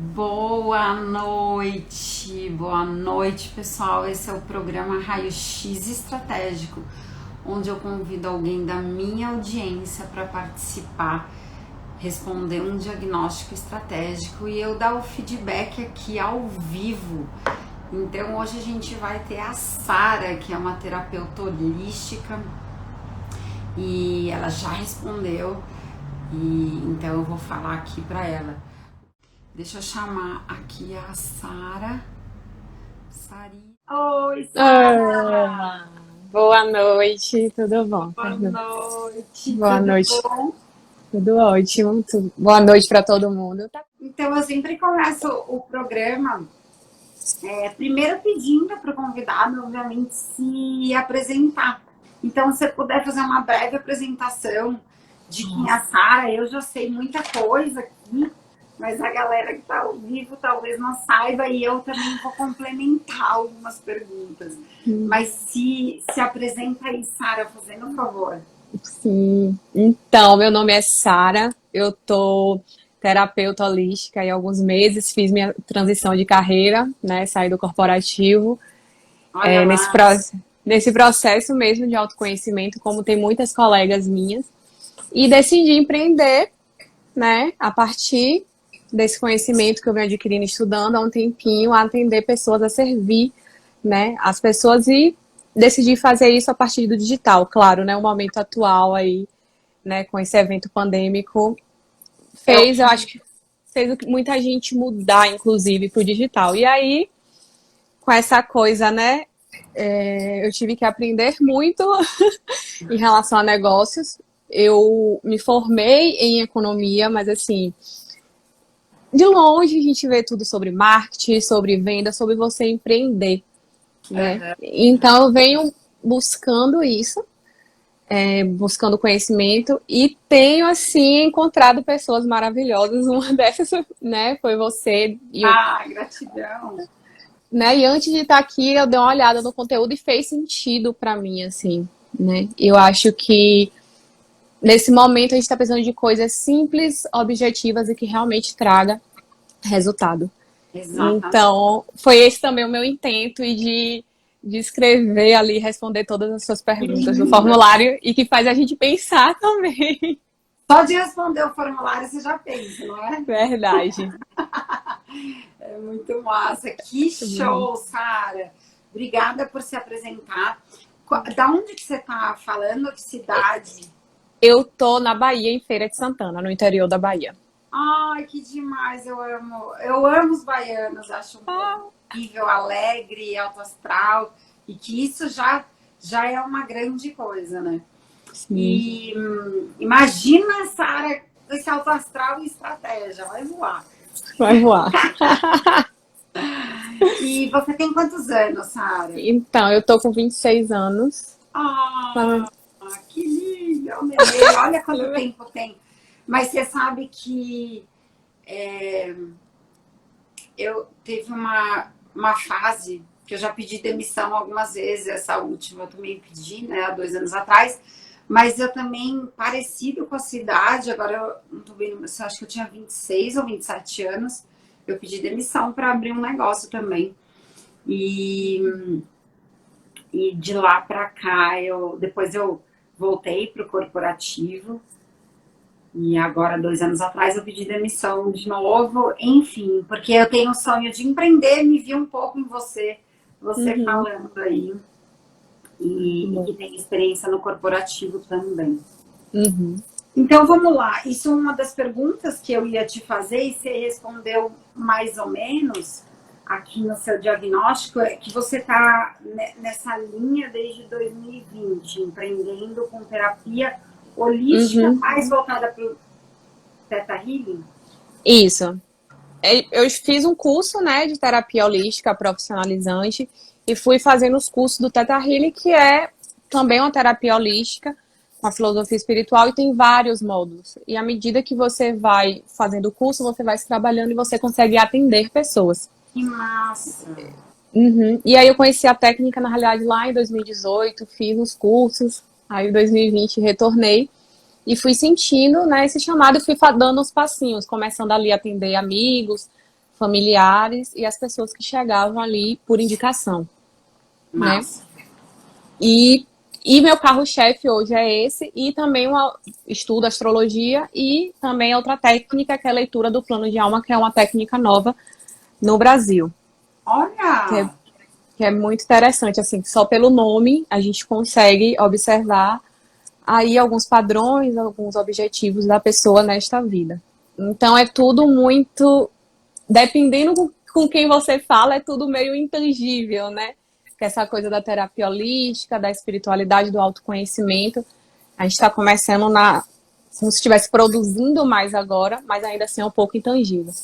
Boa noite, pessoal. Esse é o programa Raio X Estratégico, onde eu convido alguém da minha audiência para participar, responder um diagnóstico estratégico e eu dar o feedback aqui ao vivo. Então, hoje a gente vai ter a Sara, que é uma terapeuta holística, e ela já respondeu, e então eu vou falar aqui para ela. Deixa eu chamar aqui a Sara. Sari. Oi, Sara! Ah, boa noite, tudo bom? Boa noite, Boa tudo noite, bom? tudo ótimo. Boa noite para todo mundo. Então, eu sempre começo o programa primeiro pedindo para o convidado, obviamente, se apresentar. Então, se você puder fazer uma breve apresentação de quem é a Sara, eu já sei muita coisa aqui, mas a galera que está ao vivo talvez não saiba e eu também vou complementar algumas perguntas. Mas se apresenta aí, Sara, fazendo um favor. Sim. Então, meu nome é Sara, eu tô terapeuta holística e há alguns meses fiz minha transição de carreira, né? Saí do corporativo. Olha É, lá. nesse processo mesmo de autoconhecimento, como tem muitas colegas minhas, e decidi empreender, né? A partir desse conhecimento que eu venho adquirindo estudando há um tempinho, a atender pessoas, a servir, né, as pessoas e decidi fazer isso a partir do digital, claro, né, o momento atual aí, né, com esse evento pandêmico, É o eu acho que. que fez muita gente mudar, inclusive, para o digital. E aí, com essa coisa, né, eu tive que aprender muito em relação a negócios. Eu me formei em economia, mas assim, de longe a gente vê tudo sobre marketing, sobre venda, sobre você empreender, né? Uhum. Então eu venho buscando isso, buscando conhecimento e tenho assim encontrado pessoas maravilhosas. Uma dessas, né, foi você Ah, gratidão. né? E antes de estar aqui, eu dei uma olhada no conteúdo e fez sentido para mim, assim, né? Eu acho que nesse momento a gente está precisando de coisas simples, objetivas e que realmente traga resultado. Exatamente. Então, foi esse também o meu intento e de escrever ali, responder todas as suas Que perguntas no linda. formulário e que faz a gente pensar também. Só de responder o formulário você já pensa, não é? Verdade. É muito massa. Que show, Sara. Obrigada por se apresentar. Da onde que você está falando? Que cidade? Eu tô na Bahia, em Feira de Santana, no interior da Bahia. Ai, que demais. Eu amo. Eu amo os baianos. Acho um povo incrível, alegre, alto astral. E que isso já é uma grande coisa, né? Sim, E imagina, Sara, esse alto astral e estratégia. Vai voar. vai voar. E você tem quantos anos, Sara? Então, eu tô com 26 anos. Ah, que lindo, meu neném. Olha quanto tempo tem. Mas você sabe que eu teve uma fase que eu já pedi demissão algumas vezes, essa última eu também pedi, né, há 2 anos atrás, mas eu também, parecido com a sua idade, agora eu não tô bem, eu acho que eu tinha 26 ou 27 anos, eu pedi demissão para abrir um negócio também. E, e de lá para cá, depois eu voltei para o corporativo. E agora, 2 anos atrás, eu pedi demissão de novo, enfim, porque eu tenho o sonho de empreender, me vi um pouco em você Uhum, falando aí, e bom. que tem experiência no corporativo também. Uhum. Então, vamos lá. Isso é uma das perguntas que eu ia te fazer, e você respondeu mais ou menos aqui no seu diagnóstico, é que você está nessa linha desde 2020, empreendendo com terapia holística, Uhum. mais voltada para o Theta Healing. Isso. Eu fiz um curso, né, de terapia holística profissionalizante e fui fazendo os cursos do Theta Healing, que é também uma terapia holística, uma filosofia espiritual e tem vários módulos. E à medida que você vai fazendo o curso, você vai se trabalhando e você consegue atender pessoas. Que massa! Uhum. E aí eu conheci a técnica, na realidade, lá em 2018, fiz os cursos, aí em 2020 retornei e fui sentindo, né, esse chamado e fui dando uns passinhos, começando ali a atender amigos, familiares e as pessoas que chegavam ali por indicação, né? Massa. E meu carro-chefe hoje é esse, e também estudo astrologia e também outra técnica, que é a leitura do plano de alma, que é uma técnica nova no Brasil, que é, Olha! que é muito interessante, assim, só pelo nome a gente consegue observar aí alguns padrões, alguns objetivos da pessoa nesta vida. Então é tudo muito, dependendo com quem você fala, é tudo meio intangível, né? Que essa coisa da terapia holística, da espiritualidade, do autoconhecimento, a gente está começando como se estivesse produzindo mais agora, mas ainda assim é um pouco intangível.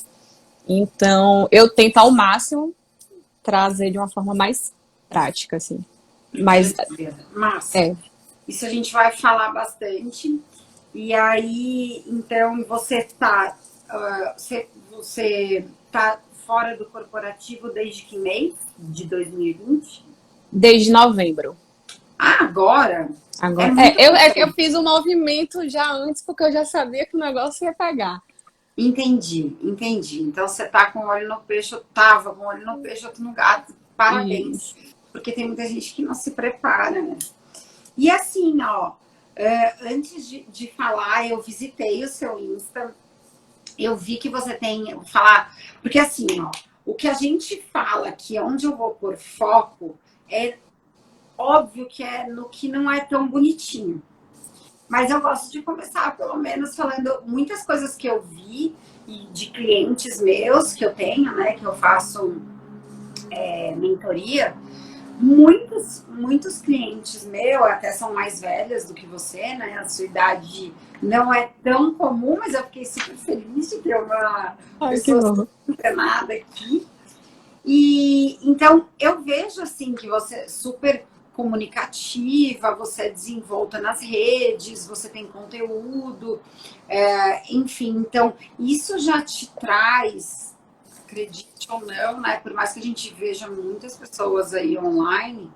Então, eu tento ao máximo trazer de uma forma mais prática, assim. Mas, Massa. Isso a gente vai falar bastante. E aí, então, você tá fora do corporativo desde que mês de 2020? Desde novembro. Ah, agora? Agora, eu fiz o movimento já antes, porque eu já sabia que o negócio ia pegar. Entendi. Então você tá com o olho no peixe, eu tava com o olho no peixe, outro no gato. Parabéns. Isso. Porque tem muita gente que não se prepara, né? E assim, ó, antes de falar, eu visitei o seu Insta, eu vi que você tem falar, porque assim, ó, o que a gente fala que é onde eu vou pôr foco é óbvio que é no que não é tão bonitinho. Mas eu gosto de começar, pelo menos, falando muitas coisas que eu vi e de clientes meus que eu tenho, né, que eu faço mentoria. Muitos clientes meus até são mais velhos do que você, né? A sua idade não é tão comum, mas eu fiquei super feliz de ter uma pessoa treinada aqui. E então eu vejo assim que você é super comunicativa, você é desenvolta nas redes, você tem conteúdo, enfim, então isso já te traz, acredite ou não, né? Por mais que a gente veja muitas pessoas aí online,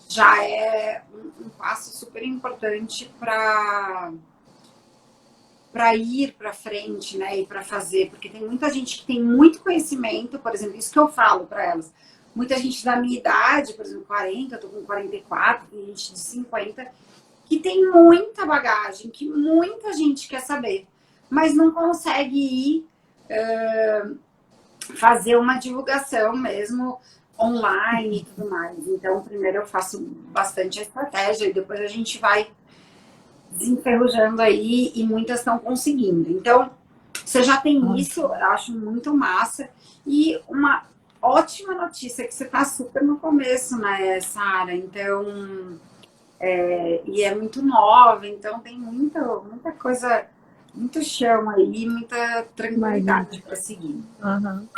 já é um passo super importante para ir para frente, né? E para fazer, porque tem muita gente que tem muito conhecimento, por exemplo, isso que eu falo para elas. Muita gente da minha idade, por exemplo, 40, eu tô com 44, tem gente de 50, que tem muita bagagem, que muita gente quer saber, mas não consegue ir fazer uma divulgação mesmo online e tudo mais. Então, primeiro eu faço bastante a estratégia e depois a gente vai desenferrujando aí e muitas estão conseguindo. Então, você já tem isso, eu acho muito massa. E uma ótima notícia é que você está super no começo, né, Sara? Então, e é muito nova, então tem muita coisa, muito chão aí, muita tranquilidade para seguir. Uhum.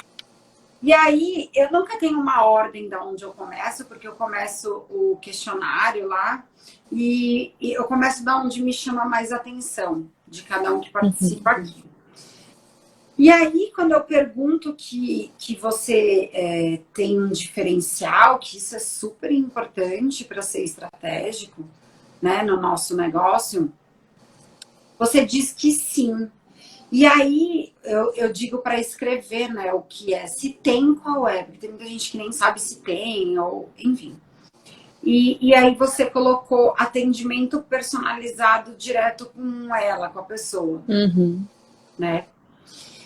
E aí, eu nunca tenho uma ordem de onde eu começo, porque eu começo o questionário lá e eu começo de onde me chama mais atenção de cada um que participa aqui. E aí, quando eu pergunto que você tem um diferencial, que isso é super importante para ser estratégico, né, no nosso negócio, você diz que sim. E aí, eu digo para escrever, né, o que é, se tem, qual é, porque tem muita gente que nem sabe se tem, ou enfim. E aí você colocou atendimento personalizado direto com ela, com a pessoa, né?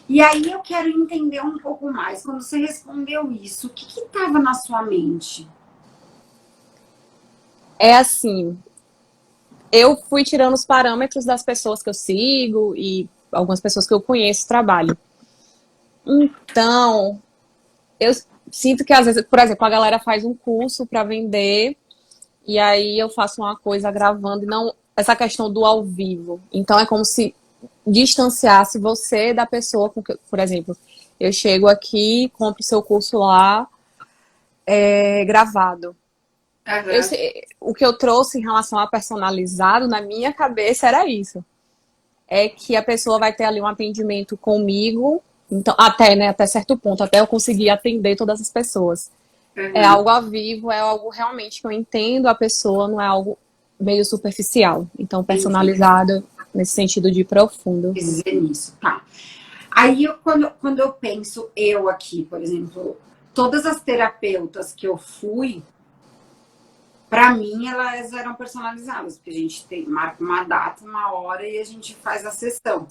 E aí eu quero entender um pouco mais, quando você respondeu isso, o que estava na sua mente? É assim, eu fui tirando os parâmetros das pessoas que eu sigo e algumas pessoas que eu conheço trabalho. Então, eu sinto que às vezes, por exemplo, a galera faz um curso para vender e aí eu faço uma coisa gravando e não essa questão do ao vivo. Então é como se distanciasse você da pessoa com que, por exemplo, eu chego aqui, compro seu curso lá gravado. O que eu trouxe em relação a personalizado na minha cabeça era isso. É que a pessoa vai ter ali um atendimento comigo, então, até certo ponto, até eu conseguir atender todas as pessoas. É algo ao vivo, é algo realmente que eu entendo a pessoa, não é algo meio superficial. Então, personalizado nesse sentido de profundo. Dizer isso, tá. Aí, quando eu penso, eu aqui, por exemplo, todas as terapeutas que eu fui, para mim, elas eram personalizadas, porque a gente marca uma data, uma hora e a gente faz a sessão.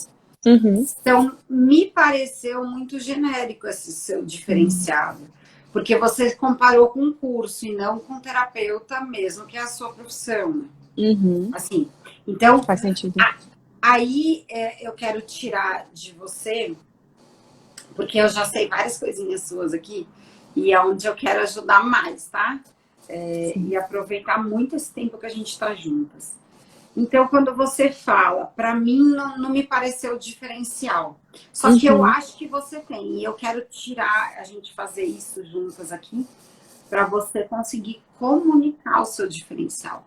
Uhum. Então, me pareceu muito genérico esse seu diferenciado, porque você comparou com um curso e não com um terapeuta mesmo, que é a sua profissão. Uhum. Assim, então, Faz sentido. aí eu quero tirar de você, porque eu já sei várias coisinhas suas aqui, e é onde eu quero ajudar mais, tá? E aproveitar muito esse tempo que a gente está juntas. Então, quando você fala, para mim não me pareceu diferencial. Só que eu acho que você tem. E eu quero tirar, a gente fazer isso juntas aqui, para você conseguir comunicar o seu diferencial.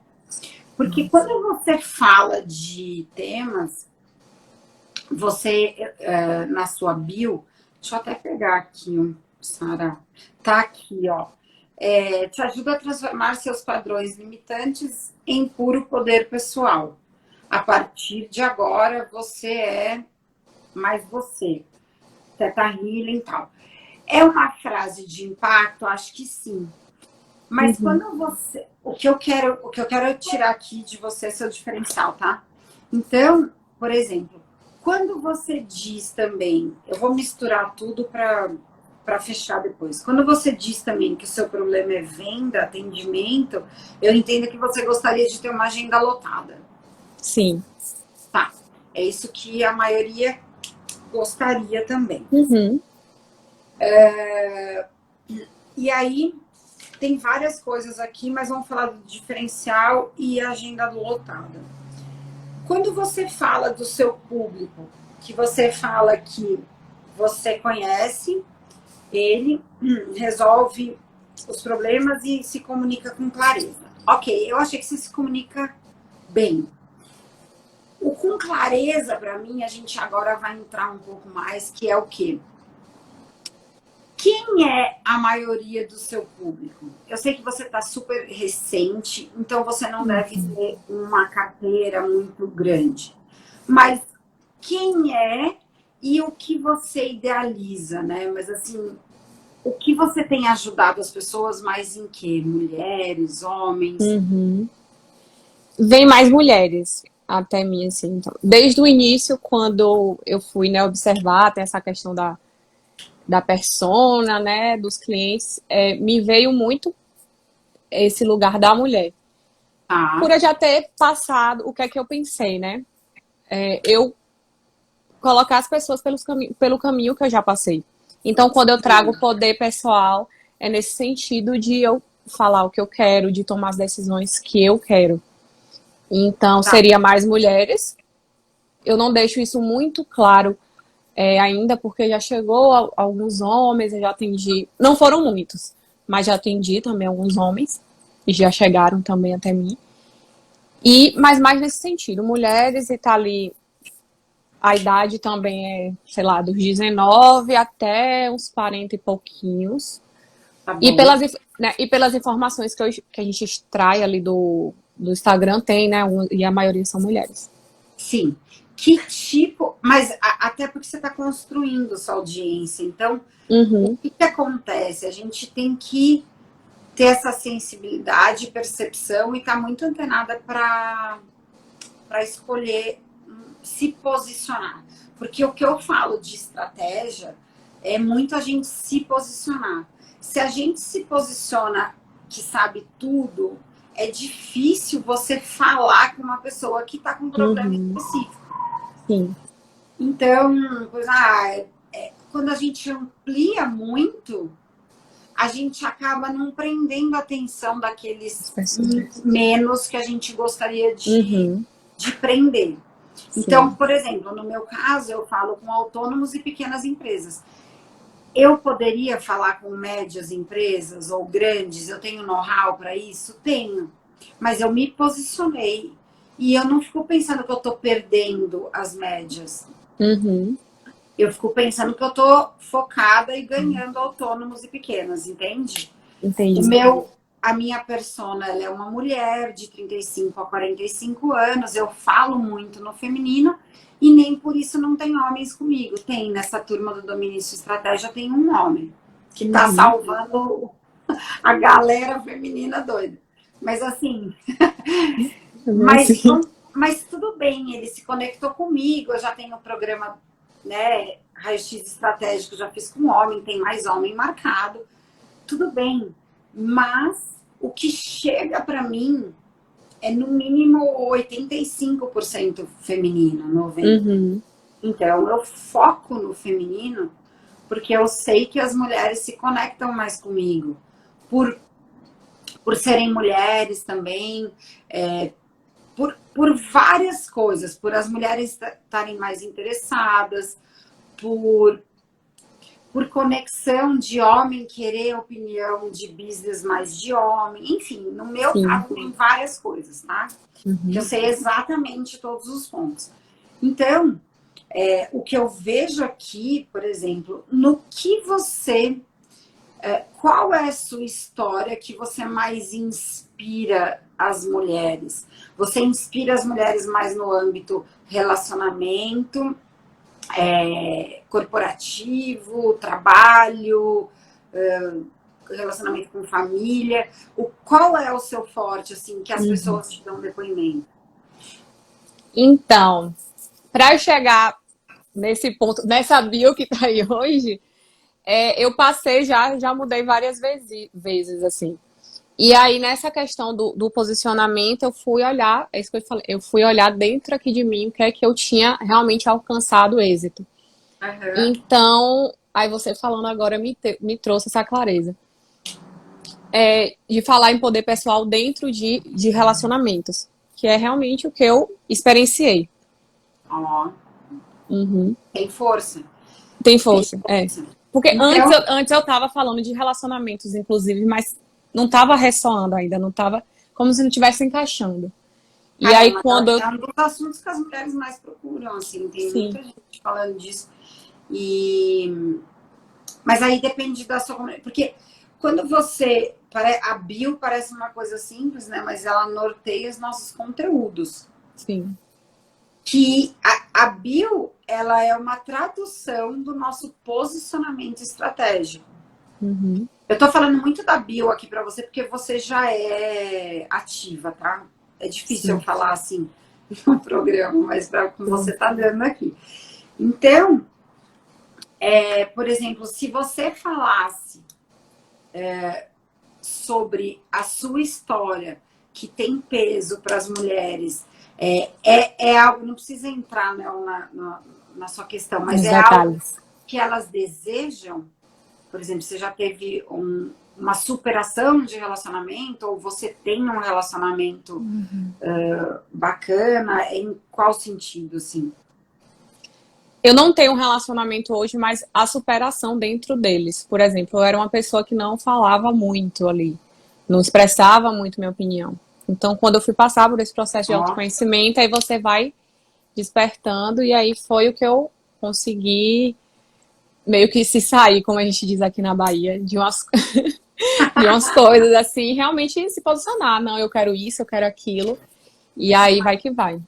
Porque quando você fala de temas, você, na sua bio, deixa eu até pegar aqui, Sara, tá aqui, ó. Te ajuda a transformar seus padrões limitantes em puro poder pessoal. A partir de agora, você é mais você. Teta Healing e tal. É uma frase de impacto? Acho que sim. Mas quando você... O que eu quero tirar aqui de você é seu diferencial, tá? Então, por exemplo, quando você diz também... Eu vou misturar tudo para fechar depois. Quando você diz também que o seu problema é venda, atendimento, eu entendo que você gostaria de ter uma agenda lotada. Sim. Tá. É isso que a maioria gostaria também. Uhum. E aí, tem várias coisas aqui, mas vamos falar do diferencial e agenda lotada. Quando você fala do seu público, que você fala que você conhece ele, resolve os problemas e se comunica com clareza. Ok, eu achei que você se comunica bem. O com clareza, para mim, a gente agora vai entrar um pouco mais, que é o quê? Quem é a maioria do seu público? Eu sei que você está super recente, então você não deve ter uma carteira muito grande. Mas quem é e o que você idealiza, né? Mas assim, o que você tem ajudado as pessoas mais em quê? Mulheres, homens? Vem mais mulheres até mim, assim. Então, desde o início, quando eu fui, né, observar, tem essa questão da persona, né, dos clientes, me veio muito esse lugar da mulher. Por Tá, eu já ter passado, o que é que eu pensei, né? Eu colocar as pessoas pelo caminho que eu já passei. Então, quando eu trago poder pessoal, é nesse sentido de eu falar o que eu quero, de tomar as decisões que eu quero. Então, tá. seria mais mulheres. Eu não deixo isso muito claro ainda, porque já chegou alguns homens, eu já atendi. Não foram muitos, mas já atendi também alguns homens, e já chegaram também até mim. Mas mais nesse sentido, mulheres e tá ali. A idade também é, sei lá, dos 19 até uns 40 e pouquinhos. Tá E bom. pelas informações que a gente extrai ali do Instagram, tem, né? E a maioria são mulheres. Sim. Que tipo. Mas até porque você está construindo sua audiência. Então, o Uhum, que acontece? A gente tem que ter essa sensibilidade, percepção e estar muito antenada para escolher se posicionar. Porque o que eu falo de estratégia é muito a gente se posicionar. Se a gente se posiciona que sabe tudo, é difícil você falar com uma pessoa que está com um problema uhum, específico. sim. Então, quando a gente amplia muito, a gente acaba não prendendo a atenção As daqueles pessoas. menos que a gente gostaria Uhum, de prender. Então, sim. por exemplo, no meu caso, eu falo com autônomos e pequenas empresas. Eu poderia falar com médias empresas ou grandes? Eu tenho know-how para isso? Tenho. Mas eu me posicionei e eu não fico pensando que eu estou perdendo as médias. Uhum, Eu fico pensando que eu estou focada e ganhando autônomos e pequenas, entende? O entendi. meu, a minha persona, ela é uma mulher de 35 a 45 anos, eu falo muito no feminino e nem por isso não tem homens comigo. Tem, nessa turma do Domínio e Estratégia, tem um homem que tá salvando a galera feminina doida. Mas assim, mas tudo bem, ele se conectou comigo, eu já tenho o programa, né, Raio-X Estratégico, já fiz com homem, tem mais homem marcado, tudo bem, mas o que chega para mim é no mínimo 85% feminino, 90%. Então eu foco no feminino porque eu sei que as mulheres se conectam mais comigo, por serem mulheres também, por várias coisas, por as mulheres estarem mais interessadas, por conexão de homem querer opinião de business mais de homem, enfim, no meu caso tem várias coisas, tá? Que eu sei exatamente todos os pontos. Então, o que eu vejo aqui, por exemplo, no que você... qual é a sua história que você mais inspira as mulheres? Você inspira as mulheres mais no âmbito relacionamento, corporativo, trabalho, relacionamento com família? Qual é o seu forte, assim, que as pessoas te dão depoimento? Então, para chegar nesse ponto, nessa bio que tá aí hoje, eu passei já mudei várias vezes, assim. E aí, nessa questão do posicionamento, eu fui olhar, é isso que eu falei, eu fui olhar dentro aqui de mim o que é que eu tinha realmente alcançado êxito. Então, aí você falando agora me trouxe essa clareza. De falar em poder pessoal dentro de relacionamentos, que é realmente o que eu experienciei. Tem força. Tem força, Porque então... antes eu tava falando de relacionamentos, inclusive, mas não tava ressoando ainda, não tava como se não estivesse encaixando. E aí quando é um dos assuntos que as mulheres mais procuram, assim, tem muita gente falando disso. Mas aí depende da sua comunidade, porque quando você... A bio parece uma coisa simples, né? Mas ela norteia os nossos conteúdos. Sim. Que a bio, ela é uma tradução do nosso posicionamento estratégico. Eu tô falando muito da bio aqui para você, porque você já é ativa, tá? É difícil eu falar assim no programa, mas como você tá dando aqui. Então, por exemplo, se você falasse sobre a sua história, que tem peso para as mulheres, é algo, não precisa entrar, né, na sua questão, mas algo que elas desejam. Por exemplo, você já teve uma superação de relacionamento, ou você tem um relacionamento bacana, em qual sentido, assim? Eu não tenho um relacionamento hoje, mas a superação dentro deles. Por exemplo, eu era uma pessoa que não falava muito ali, não expressava muito minha opinião. Então, quando eu fui passar por esse processo de autoconhecimento, aí você vai despertando, e aí foi o que eu consegui meio que se sair, como a gente diz aqui na Bahia, de umas coisas assim, realmente se posicionar. Não, eu quero isso, eu quero aquilo, e aí vai que vai.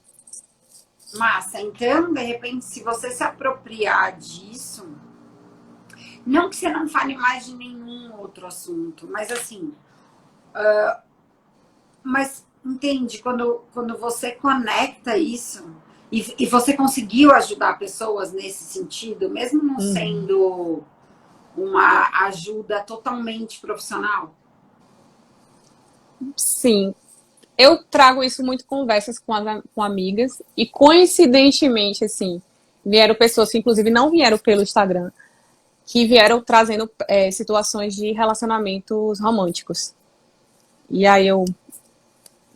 Massa, então, de repente, se você se apropriar disso, não que você não fale mais de nenhum outro assunto, mas assim, mas entende, quando você conecta isso, e você conseguiu ajudar pessoas nesse sentido, mesmo não sendo uma ajuda totalmente profissional? Sim. Eu trago isso muito em conversas com amigas, e coincidentemente, assim, vieram pessoas que inclusive não vieram pelo Instagram, que vieram trazendo situações de relacionamentos românticos. E aí eu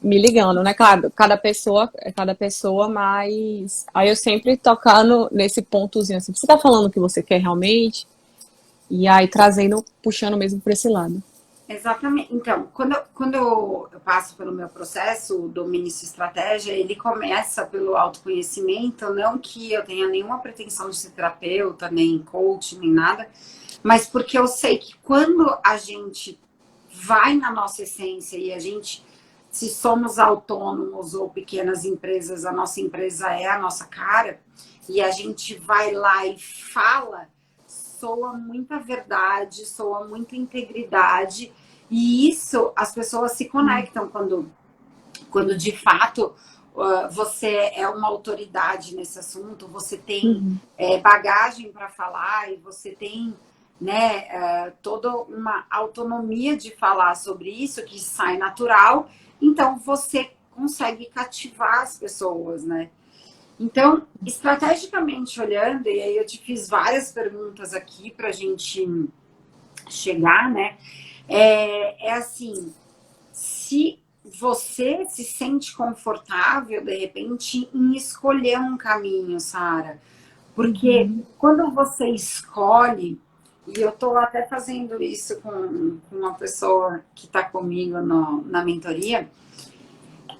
me ligando, né? Claro, cada pessoa é cada pessoa, mas aí eu sempre tocando nesse pontozinho assim, você tá falando o que você quer realmente? E aí trazendo, puxando mesmo para esse lado. Exatamente. Então, quando eu passo pelo meu processo do Domínio-se Estratégia, ele começa pelo autoconhecimento, não que eu tenha nenhuma pretensão de ser terapeuta, nem coach, nem nada, mas porque eu sei que quando a gente vai na nossa essência e a gente, se somos autônomos ou pequenas empresas, a nossa empresa é a nossa cara, e a gente vai lá e fala, soa muita verdade, soa muita integridade, e isso as pessoas se conectam quando de fato você é uma autoridade nesse assunto, você tem bagagem para falar e você tem, né, toda uma autonomia de falar sobre isso que sai natural, então você consegue cativar as pessoas, né? Então, estrategicamente olhando, e aí eu te fiz várias perguntas aqui para a gente chegar, né? É assim, se você se sente confortável, de repente, em escolher um caminho, Sara. Porque quando você escolhe, e eu estou até fazendo isso com uma pessoa que está comigo na mentoria,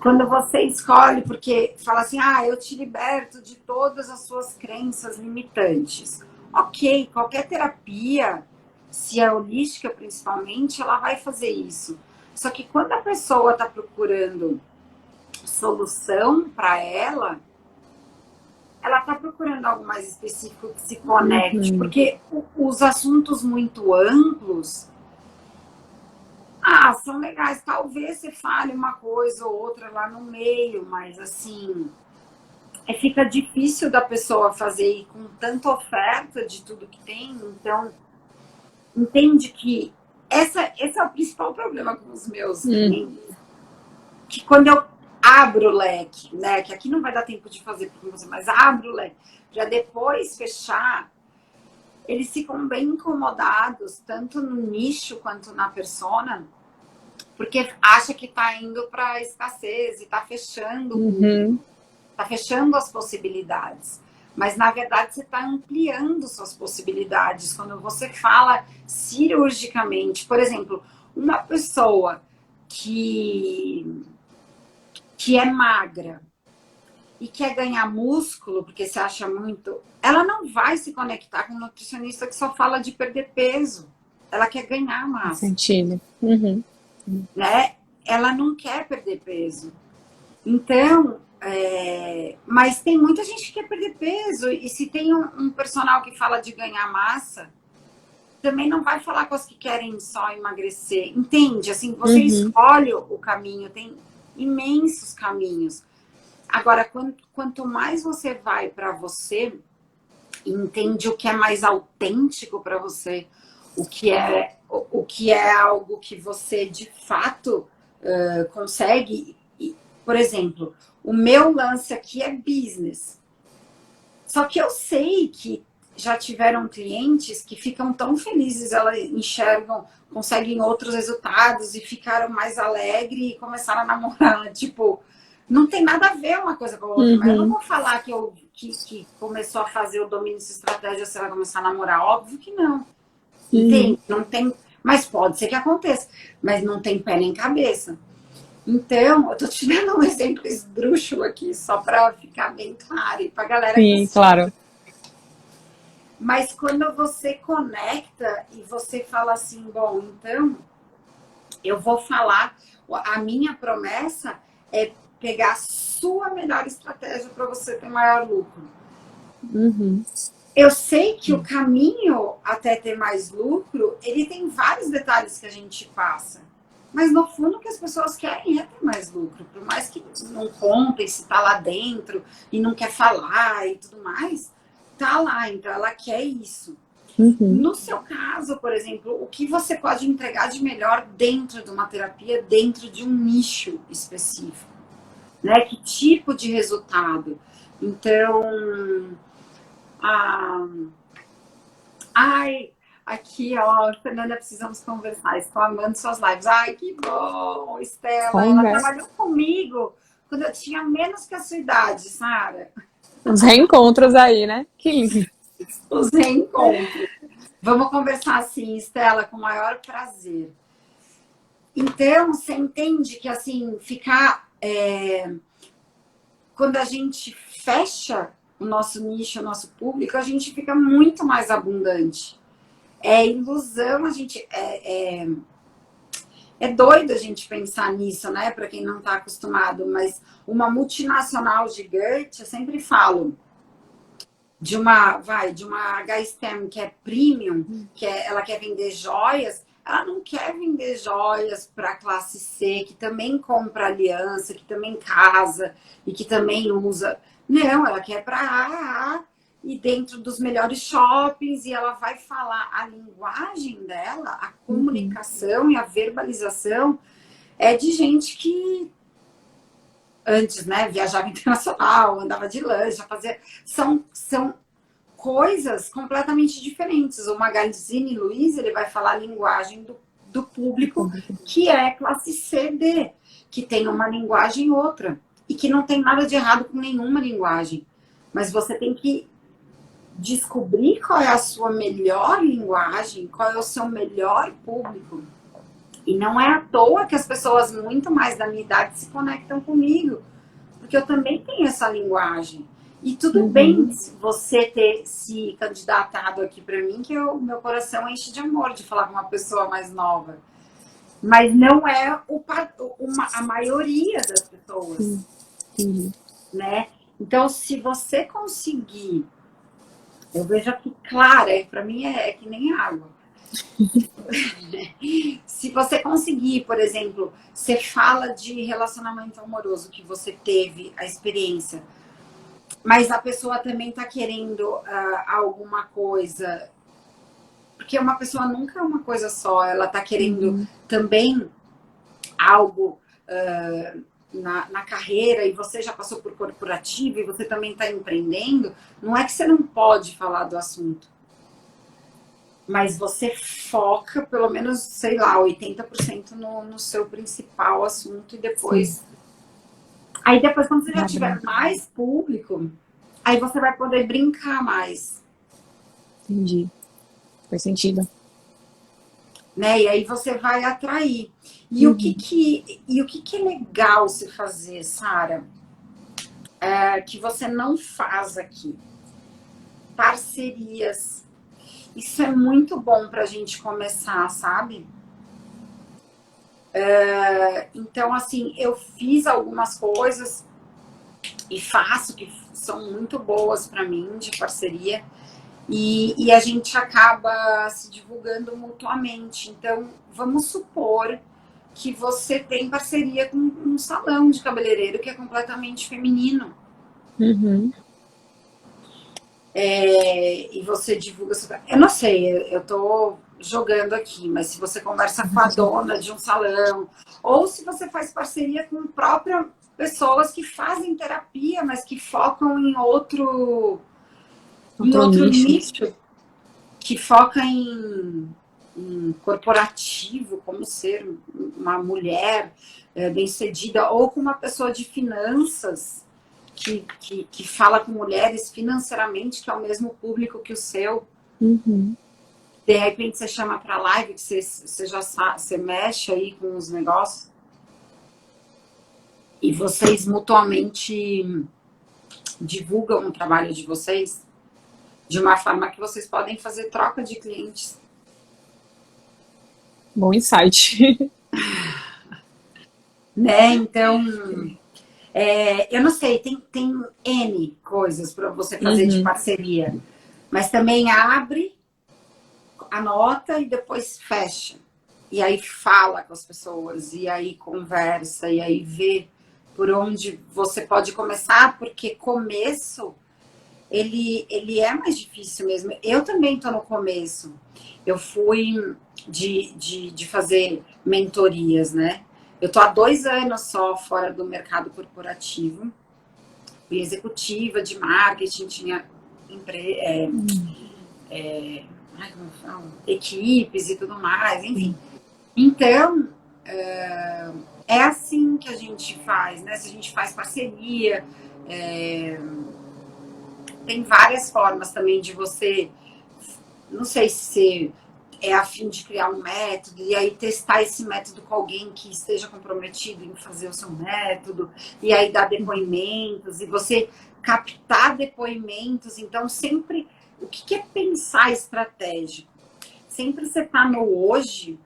quando você escolhe, porque fala assim, eu te liberto de todas as suas crenças limitantes. Ok, qualquer terapia, se é holística principalmente, ela vai fazer isso. Só que quando a pessoa está procurando solução para ela está procurando algo mais específico que se conecte, porque os assuntos muito amplos, são legais. Talvez você fale uma coisa ou outra lá no meio, mas assim, fica difícil da pessoa fazer e com tanta oferta de tudo que tem, então entende que esse é o principal problema com os meus clientes, que quando eu abro o leque, né, que aqui não vai dar tempo de fazer com você, mas abro o leque, já depois fechar, eles ficam bem incomodados, tanto no nicho quanto na persona, porque acha que está indo para escassez e está fechando, tá fechando as possibilidades. Mas, na verdade, você está ampliando suas possibilidades. Quando você fala cirurgicamente, por exemplo, uma pessoa que é magra e quer ganhar músculo, porque se acha muito, ela não vai se conectar com um nutricionista que só fala de perder peso. Ela quer ganhar massa. Sentido. Né? Ela não quer perder peso. Então, mas tem muita gente que quer perder peso, e se tem um personal que fala de ganhar massa, também não vai falar com as que querem só emagrecer. Entende? Assim, você escolhe o caminho, tem imensos caminhos. Agora, quanto mais você vai para você, entende o que é mais autêntico para você, o que é algo que você de fato consegue. Por exemplo, o meu lance aqui é business. Só que eu sei que já tiveram clientes que ficam tão felizes, elas enxergam, conseguem outros resultados e ficaram mais alegres e começaram a namorar. Tipo, não tem nada a ver uma coisa com a outra, mas eu não vou falar que começou a fazer o domínio de estratégia, você vai começar a namorar. Óbvio que não. Entende? Não tem, mas pode ser que aconteça, mas não tem pé nem cabeça. Então, eu tô te dando um exemplo esdrúxulo aqui, só para ficar bem claro, e para a galera Sim, claro. Mas quando você conecta e você fala assim, bom, então, eu vou falar, a minha promessa é pegar a sua melhor estratégia para você ter maior lucro. Eu sei que o caminho até ter mais lucro, ele tem vários detalhes que a gente passa. Mas no fundo o que as pessoas querem é ter mais lucro. Por mais que não contem se tá lá dentro e não quer falar e tudo mais, tá lá, então ela quer isso. No seu caso, por exemplo, o que você pode entregar de melhor dentro de uma terapia, dentro de um nicho específico? Né? Que tipo de resultado? Então, aqui, ó, Fernanda, precisamos conversar. Estou amando suas lives. Ai, que bom, Estela. Ela trabalhou comigo quando eu tinha menos que a sua idade, Sara. Os reencontros aí, né? Que lindo. Os reencontros. Vamos conversar assim, Estela, com o maior prazer. Então, você entende que, assim, quando a gente fecha o nosso nicho, o nosso público, a gente fica muito mais abundante. É ilusão, a gente É doido a gente pensar nisso, né? Para quem não está acostumado, mas uma multinacional gigante, eu sempre falo, de uma HSTEM que é premium, ela quer vender joias, ela não quer vender joias para a classe C, que também compra aliança, que também casa e que também usa. Não, ela quer para A e dentro dos melhores shoppings, e ela vai falar a linguagem dela, a comunicação e a verbalização é de gente que antes, né, viajava internacional, andava de lancha, fazia. São coisas completamente diferentes. O Magazine Luiza, ele vai falar a linguagem do público que é classe C, D, que tem uma linguagem outra e que não tem nada de errado com nenhuma linguagem. Mas você tem que descobrir qual é a sua melhor linguagem, qual é o seu melhor público. E não é à toa que as pessoas muito mais da minha idade se conectam comigo, porque eu também tenho essa linguagem. E tudo bem você ter se candidatado aqui para mim, que meu coração enche de amor de falar com uma pessoa mais nova. Mas não é a maioria das pessoas. Né? Então, se você conseguir, eu vejo aqui clara, para mim é que nem água. Se você conseguir, por exemplo, você fala de relacionamento amoroso que você teve a experiência, mas a pessoa também está querendo alguma coisa, porque uma pessoa nunca é uma coisa só, ela está querendo também algo na carreira, e você já passou por corporativo e você também está empreendendo, não é que você não pode falar do assunto, mas você foca pelo menos, sei lá, 80% no seu principal assunto, e depois... Aí depois, quando você já tiver mais público, aí você vai poder brincar mais. Entendi. Faz sentido. Né? E aí você vai atrair. E o que é legal se fazer, Sara? Que você não faz aqui. Parcerias. Isso é muito bom pra gente começar, sabe? Então, assim, eu fiz algumas coisas e faço que são muito boas para mim, de parceria, e a gente acaba se divulgando mutuamente. Então, vamos supor que você tem parceria com um salão de cabeleireiro que é completamente feminino. E você divulga... Eu não sei, eu tô jogando aqui, mas se você conversa com a dona de um salão, ou se você faz parceria com próprias pessoas que fazem terapia, mas que focam em outro nicho, que foca em corporativo, como ser uma mulher bem-sucedida, ou com uma pessoa de finanças, que fala com mulheres financeiramente, que é o mesmo público que o seu. De repente você chama para live, que você já sabe, você mexe aí com os negócios, e vocês mutuamente divulgam o trabalho de vocês de uma forma que vocês podem fazer troca de clientes. Bom insight. Né? Então, eu não sei, tem N coisas para você fazer de parceria, mas também abre, anota e depois fecha. E aí fala com as pessoas, e aí conversa, e aí vê por onde você pode começar, porque começo, ele é mais difícil mesmo. Eu também estou no começo. Eu fui de fazer mentorias, né? Eu estou há 2 anos só fora do mercado corporativo. Fui executiva de marketing, tinha equipes e tudo mais, enfim. Então, é assim que a gente faz, né? Se a gente faz parceria, tem várias formas também de você, não sei se é a fim de criar um método e aí testar esse método com alguém que esteja comprometido em fazer o seu método, e aí dar depoimentos, e você captar depoimentos. Então, sempre, o que é pensar estratégico? Sempre você está no hoje,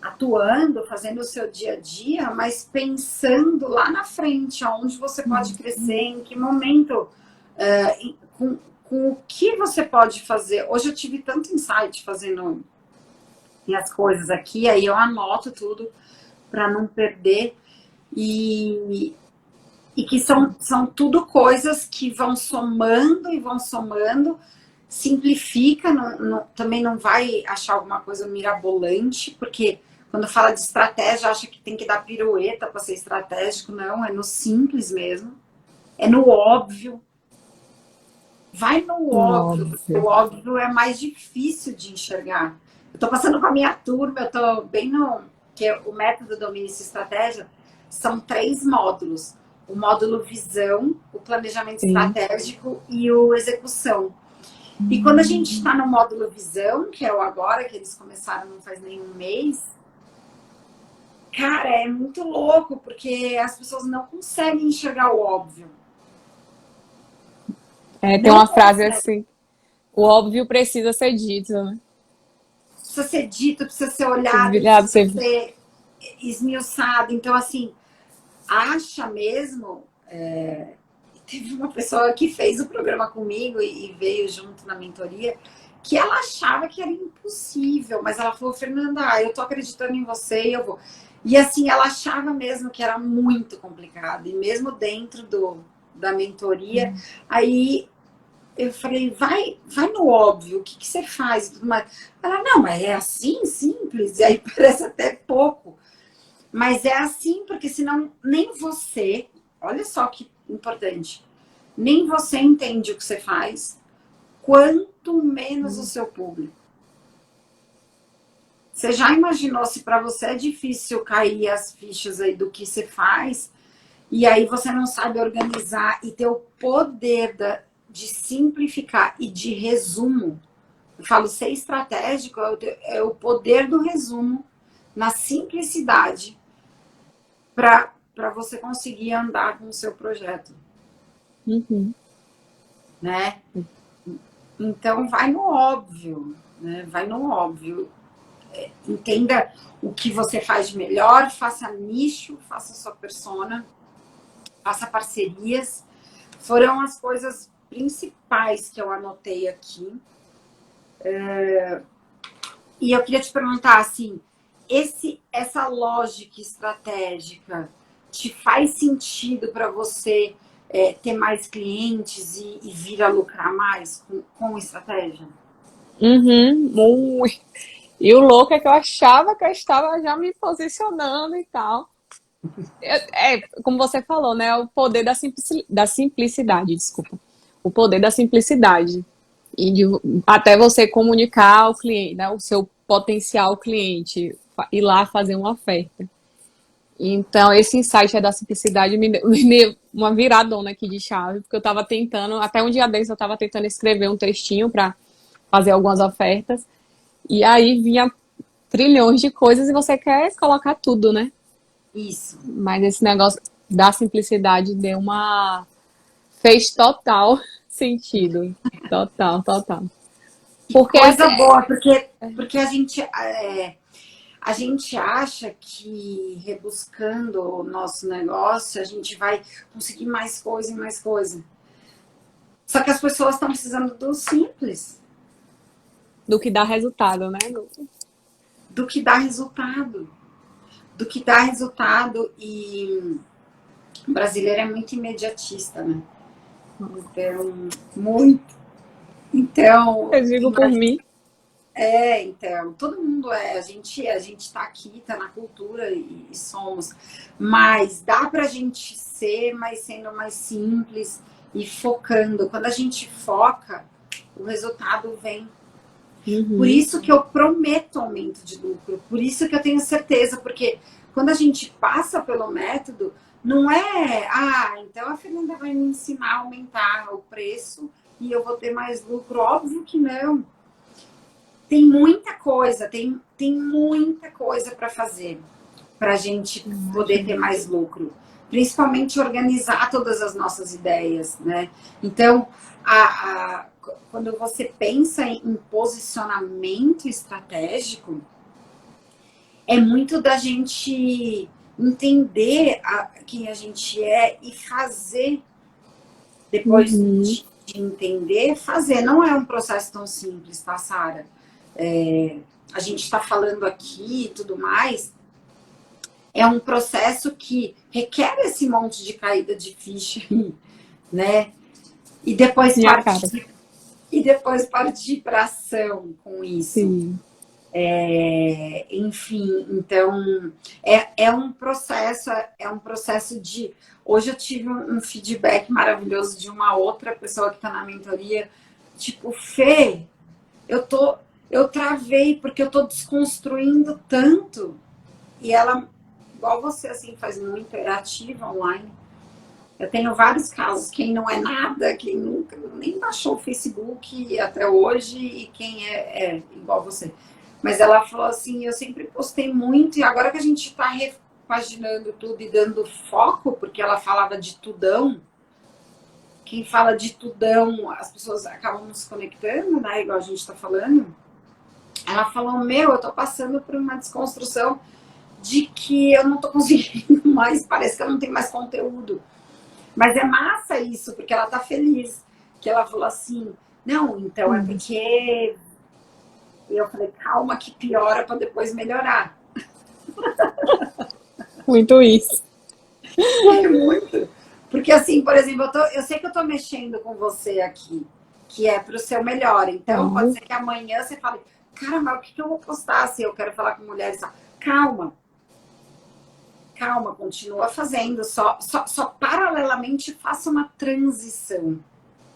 atuando, fazendo o seu dia a dia, mas pensando lá na frente, aonde você pode crescer, em que momento, com o que você pode fazer. Hoje eu tive tanto insight fazendo minhas coisas aqui, aí eu anoto tudo para não perder. E que são tudo coisas que vão somando e vão somando, simplifica, também não vai achar alguma coisa mirabolante, porque quando fala de estratégia, acha que tem que dar pirueta para ser estratégico. Não, é no simples mesmo, é no óbvio. Vai no óbvio, porque o Óbvio. óbvio é mais difícil de enxergar. Eu estou passando com a minha turma, eu estou bem no. Que é o método Domínio e Estratégia, são 3 módulos: o módulo visão, o planejamento Sim. estratégico e o execução. E quando a gente está no módulo visão, que é o agora, que eles começaram não faz nem um mês, cara, é muito louco, porque as pessoas não conseguem enxergar o óbvio. Tem Não uma frase conseguem. assim, o óbvio precisa ser dito, né? Precisa ser dito, precisa ser olhado, Obrigado, precisa você. ser esmiuçado. Então, assim, acha mesmo. Teve uma pessoa que fez o programa comigo e veio junto na mentoria, que ela achava que era impossível, mas ela falou: Fernanda, eu tô acreditando em você e eu vou. E assim, ela achava mesmo que era muito complicado, e mesmo dentro da mentoria, aí eu falei: vai no óbvio, o que você faz e tudo mais. Ela: não, mas é assim, simples, e aí parece até pouco. Mas é assim, porque senão nem você, olha só que importante, nem você entende o que você faz, quanto menos o seu público. Você já imaginou se para você é difícil cair as fichas aí do que você faz, e aí você não sabe organizar e ter o poder de simplificar e de resumo? Eu falo, ser estratégico é o poder do resumo na simplicidade para você conseguir andar com o seu projeto, Uhum. né? Então vai no óbvio, né? Vai no óbvio. Entenda o que você faz de melhor, faça nicho, faça sua persona, faça parcerias. Foram as coisas principais que eu anotei aqui. E eu queria te perguntar assim, essa lógica estratégica te faz sentido para você ter mais clientes e vir a lucrar mais com estratégia? Uhum, muito. E o louco é que eu achava que eu estava já me posicionando e tal. Como você falou, né? O poder da simplicidade, desculpa. O poder da simplicidade. E até você comunicar ao cliente, né? O seu potencial cliente, ir lá fazer uma oferta. Então, esse insight da simplicidade me deu uma viradona aqui de chave, porque eu estava tentando, até um dia desse eu estava tentando escrever um textinho para fazer algumas ofertas, e aí vinha trilhões de coisas e você quer colocar tudo, né? Isso. Mas esse negócio da simplicidade deu uma. Fez total sentido. Total, total. Que Porque assim, coisa boa, porque a gente acha que rebuscando o nosso negócio, a gente vai conseguir mais coisa e mais coisa. Só que as pessoas estão precisando do simples, do que dá resultado, né? do que dá resultado. Do que dá resultado. E o brasileiro é muito imediatista, né? Então, muito. Então, Eu digo por mim. então, todo mundo a gente tá aqui, tá na cultura e somos, mas dá pra gente ser, mas sendo mais simples e focando. Quando a gente foca, o resultado vem. Por Uhum. isso que eu prometo aumento de lucro, por isso que eu tenho certeza, porque quando a gente passa pelo método, não é, então a Fernanda vai me ensinar a aumentar o preço e eu vou ter mais lucro. Óbvio que não. Tem muita coisa, tem muita coisa para fazer para a gente poder ter Imagina. mais lucro. Principalmente organizar todas as nossas ideias, né? Então, quando você pensa em posicionamento estratégico, é muito da gente entender quem a gente é e fazer, depois Uhum. de entender, fazer. Não é um processo tão simples, tá, Sara? A gente está falando aqui e tudo mais, é um processo que requer esse monte de caída de ficha, né? E depois Minha cara. partir, e depois partir para ação com isso. Sim. Enfim, então é um processo de. Hoje eu tive um feedback maravilhoso de uma outra pessoa que está na mentoria, tipo, Fê, eu travei porque eu estou desconstruindo tanto. E ela, igual você, assim, faz muito, é ativa online. Eu tenho vários casos, quem não é nada, quem nunca nem baixou o Facebook até hoje, e quem é igual você. Mas ela falou assim, eu sempre postei muito, e agora que a gente está repaginando tudo e dando foco, porque ela falava de tudão, quem fala de tudão, as pessoas acabam nos conectando, né, igual a gente está falando. Ela falou, eu tô passando por uma desconstrução de que eu não tô conseguindo mais, parece que eu não tenho mais conteúdo. Mas é massa isso, porque ela tá feliz. Que ela falou assim, não, então é porque... E eu falei, calma que piora para depois melhorar. Muito isso. É muito. Porque assim, por exemplo, eu sei que eu tô mexendo com você aqui, que é pro seu melhor. Então, pode Uhum. ser que amanhã você fale, cara, mas o que eu vou postar se eu quero falar com mulheres? Calma. Calma, continua fazendo. Só paralelamente faça uma transição.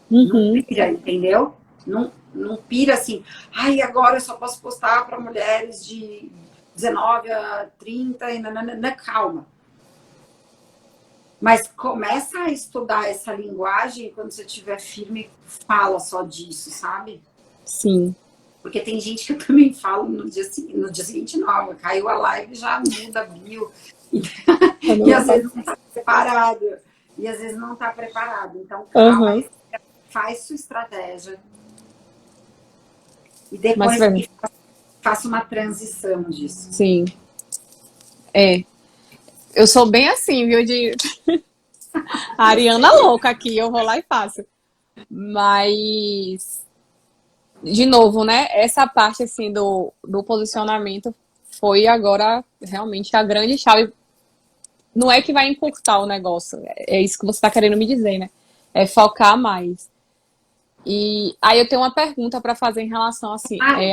Não Uhum. pira, entendeu? Não pira assim, ai, agora eu só posso postar para mulheres de 19 a 30 e nananana. Calma. Mas começa a estudar essa linguagem e quando você estiver firme, fala só disso, sabe? Sim. Porque tem gente que eu também falo no dia seguinte, não, caiu a live, já muda a bio. E às vezes não está preparado. E às vezes não está preparado. Então, calma, Uhum. faz sua estratégia. E Mas, depois faça uma transição disso. sim. É. Eu sou bem assim, viu? De a Eu Ariana sei. louca aqui, eu vou lá e faço. Mas, de novo, né? Essa parte, assim, do posicionamento foi agora realmente a grande chave. Não é que vai encurtar o negócio, é isso que você está querendo me dizer, né? É focar mais. E aí eu tenho uma pergunta para fazer em relação, assim, Ai,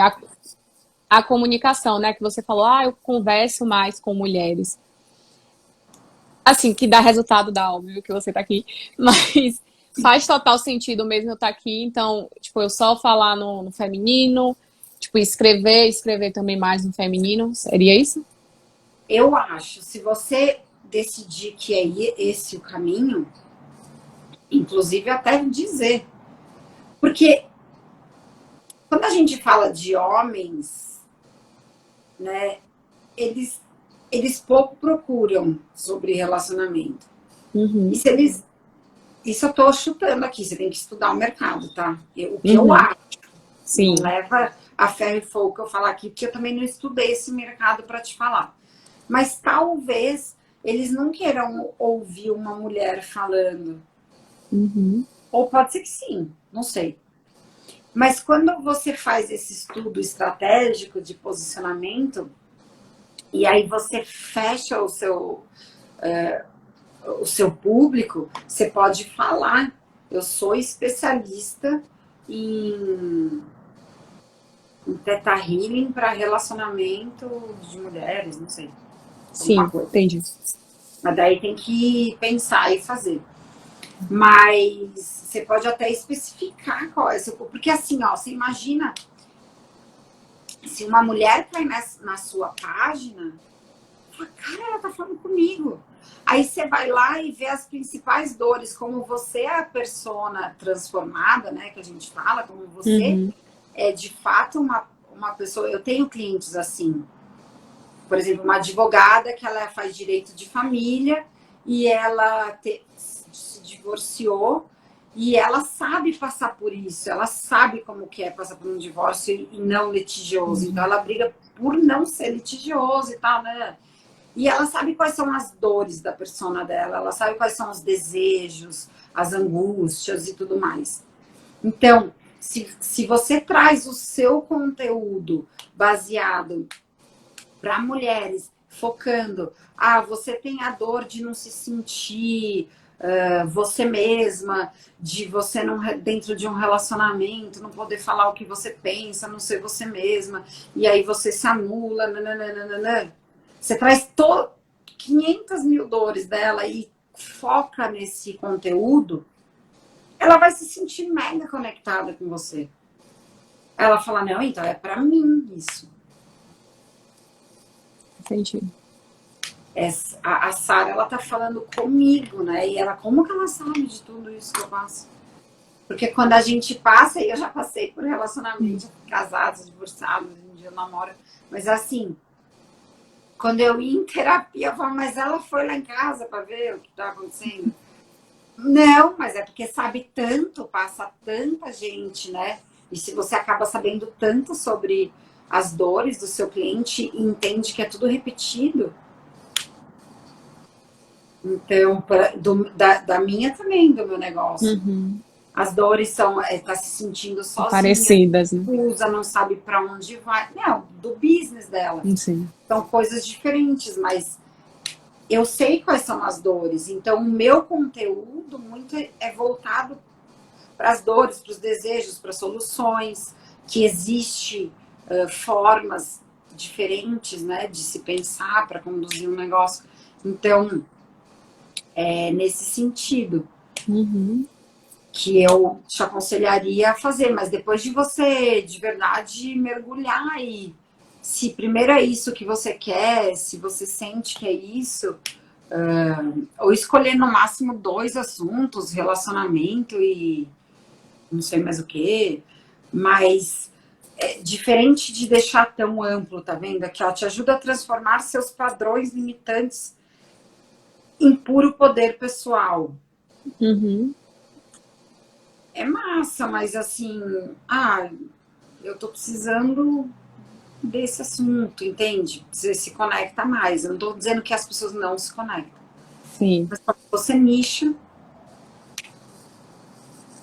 a comunicação, né? Que você falou, eu converso mais com mulheres. Assim, que dá resultado, dá, óbvio que você tá aqui, mas faz total sentido mesmo eu estar aqui. Então, tipo, eu só falar no feminino, tipo, escrever também mais no feminino, seria isso? eu acho, se você decidir que é esse o caminho, inclusive até dizer. Porque quando a gente fala de homens, né, eles pouco procuram sobre relacionamento. E Uhum, se eles. Isso eu tô chutando aqui, você tem que estudar o mercado, tá? O que eu uhum, acho. Não sim, leva a ferro e fogo que eu falar aqui, porque eu também não estudei esse mercado para te falar. Mas talvez eles não queiram ouvir uma mulher falando. uhum, Ou pode ser que sim, não sei. Mas quando você faz esse estudo estratégico de posicionamento, e aí você fecha o seu público, você pode falar. Eu sou especialista em Teta Healing para relacionamento de mulheres, não sei, alguma sim, coisa. entendi. Mas daí tem que pensar e fazer. Mas você pode até especificar qual é o seu público. Porque assim, ó, você imagina se uma mulher cai na sua página, fala, cara, ela tá falando comigo. Aí você vai lá e vê as principais dores, como você é a persona transformada, né, que a gente fala, como você Uhum, é de fato uma pessoa. Eu tenho clientes assim, por exemplo, uma advogada que ela faz direito de família e ela se divorciou E ela sabe passar por isso, ela sabe como que é passar por um divórcio e não litigioso. Então ela briga por não ser litigioso e tal, né? E ela sabe quais são as dores da persona dela, ela sabe quais são os desejos, as angústias e tudo mais. Então, se você traz o seu conteúdo baseado para mulheres, focando, você tem a dor de não se sentir você mesma, de você não, dentro de um relacionamento, não poder falar o que você pensa, não ser você mesma, e aí você se anula, nananana. Você traz 500 mil dores dela e foca nesse conteúdo, ela vai se sentir mega conectada com você. Ela fala, não, então é pra mim isso. Entendi. A Sara, ela tá falando comigo, né? E ela, como que ela sabe de tudo isso que eu passo? Porque quando a gente passa, e eu já passei por relacionamentos casados, divorciados, hoje em dia eu namoro, mas assim, quando eu ia em terapia, eu falo, mas ela foi lá em casa pra ver o que tá acontecendo? Não, mas é porque sabe tanto, passa tanta gente, né? E se você acaba sabendo tanto sobre as dores do seu cliente e entende que é tudo repetido. Então, da minha também, do meu negócio. As dores são, tá se sentindo sozinha, Parecidas, né? usa, não sabe para onde vai. Não, do business dela. Sim. São coisas diferentes, mas eu sei quais são as dores. Então, o meu conteúdo muito é voltado para as dores, para os desejos, para soluções, que existe formas diferentes, né, de se pensar para conduzir um negócio. Então, é nesse sentido que eu te aconselharia a fazer, mas depois de você, de verdade, mergulhar e se primeiro é isso que você quer, se você sente que é isso, ou escolher no máximo 2 assuntos, relacionamento e não sei mais o que, mas diferente de deixar tão amplo, tá vendo? Aqui, ó, te ajuda a transformar seus padrões limitantes em puro poder pessoal. É massa, mas assim, eu tô precisando desse assunto, entende? Você se conecta mais. Eu não tô dizendo que as pessoas não se conectam. Sim. Mas quando você nicha,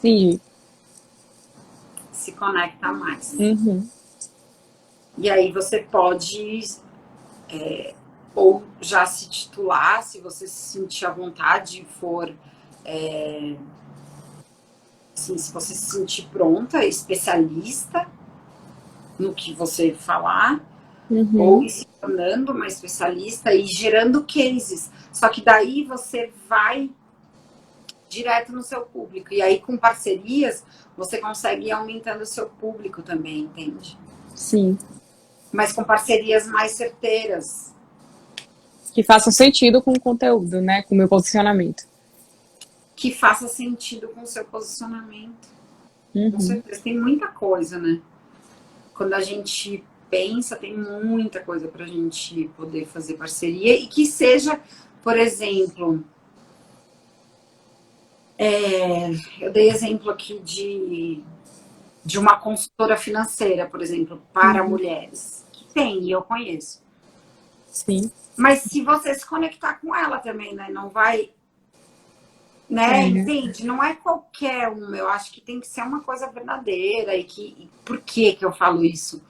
Sim. se conecta mais. E aí você pode ou já se titular, se você se sentir à vontade, for assim, se você se sentir pronta, especialista no que você falar, ou ir se tornando uma especialista e gerando cases. Só que daí você vai direto no seu público. E aí, com parcerias, você consegue ir aumentando o seu público também, entende? Sim. Mas com parcerias mais certeiras. Que façam sentido com o conteúdo, né? Com o meu posicionamento. Que faça sentido com o seu posicionamento. Com certeza. Tem muita coisa, né? Quando a gente pensa, tem muita coisa pra gente poder fazer parceria. E que seja, por exemplo... eu dei exemplo aqui de uma consultora financeira, por exemplo, para mulheres. Que tem, e eu conheço. Sim. Mas se você se conectar com ela também, né? Não vai... Né? Entende? Não é qualquer uma. Eu acho que tem que ser uma coisa verdadeira. E por que eu falo isso?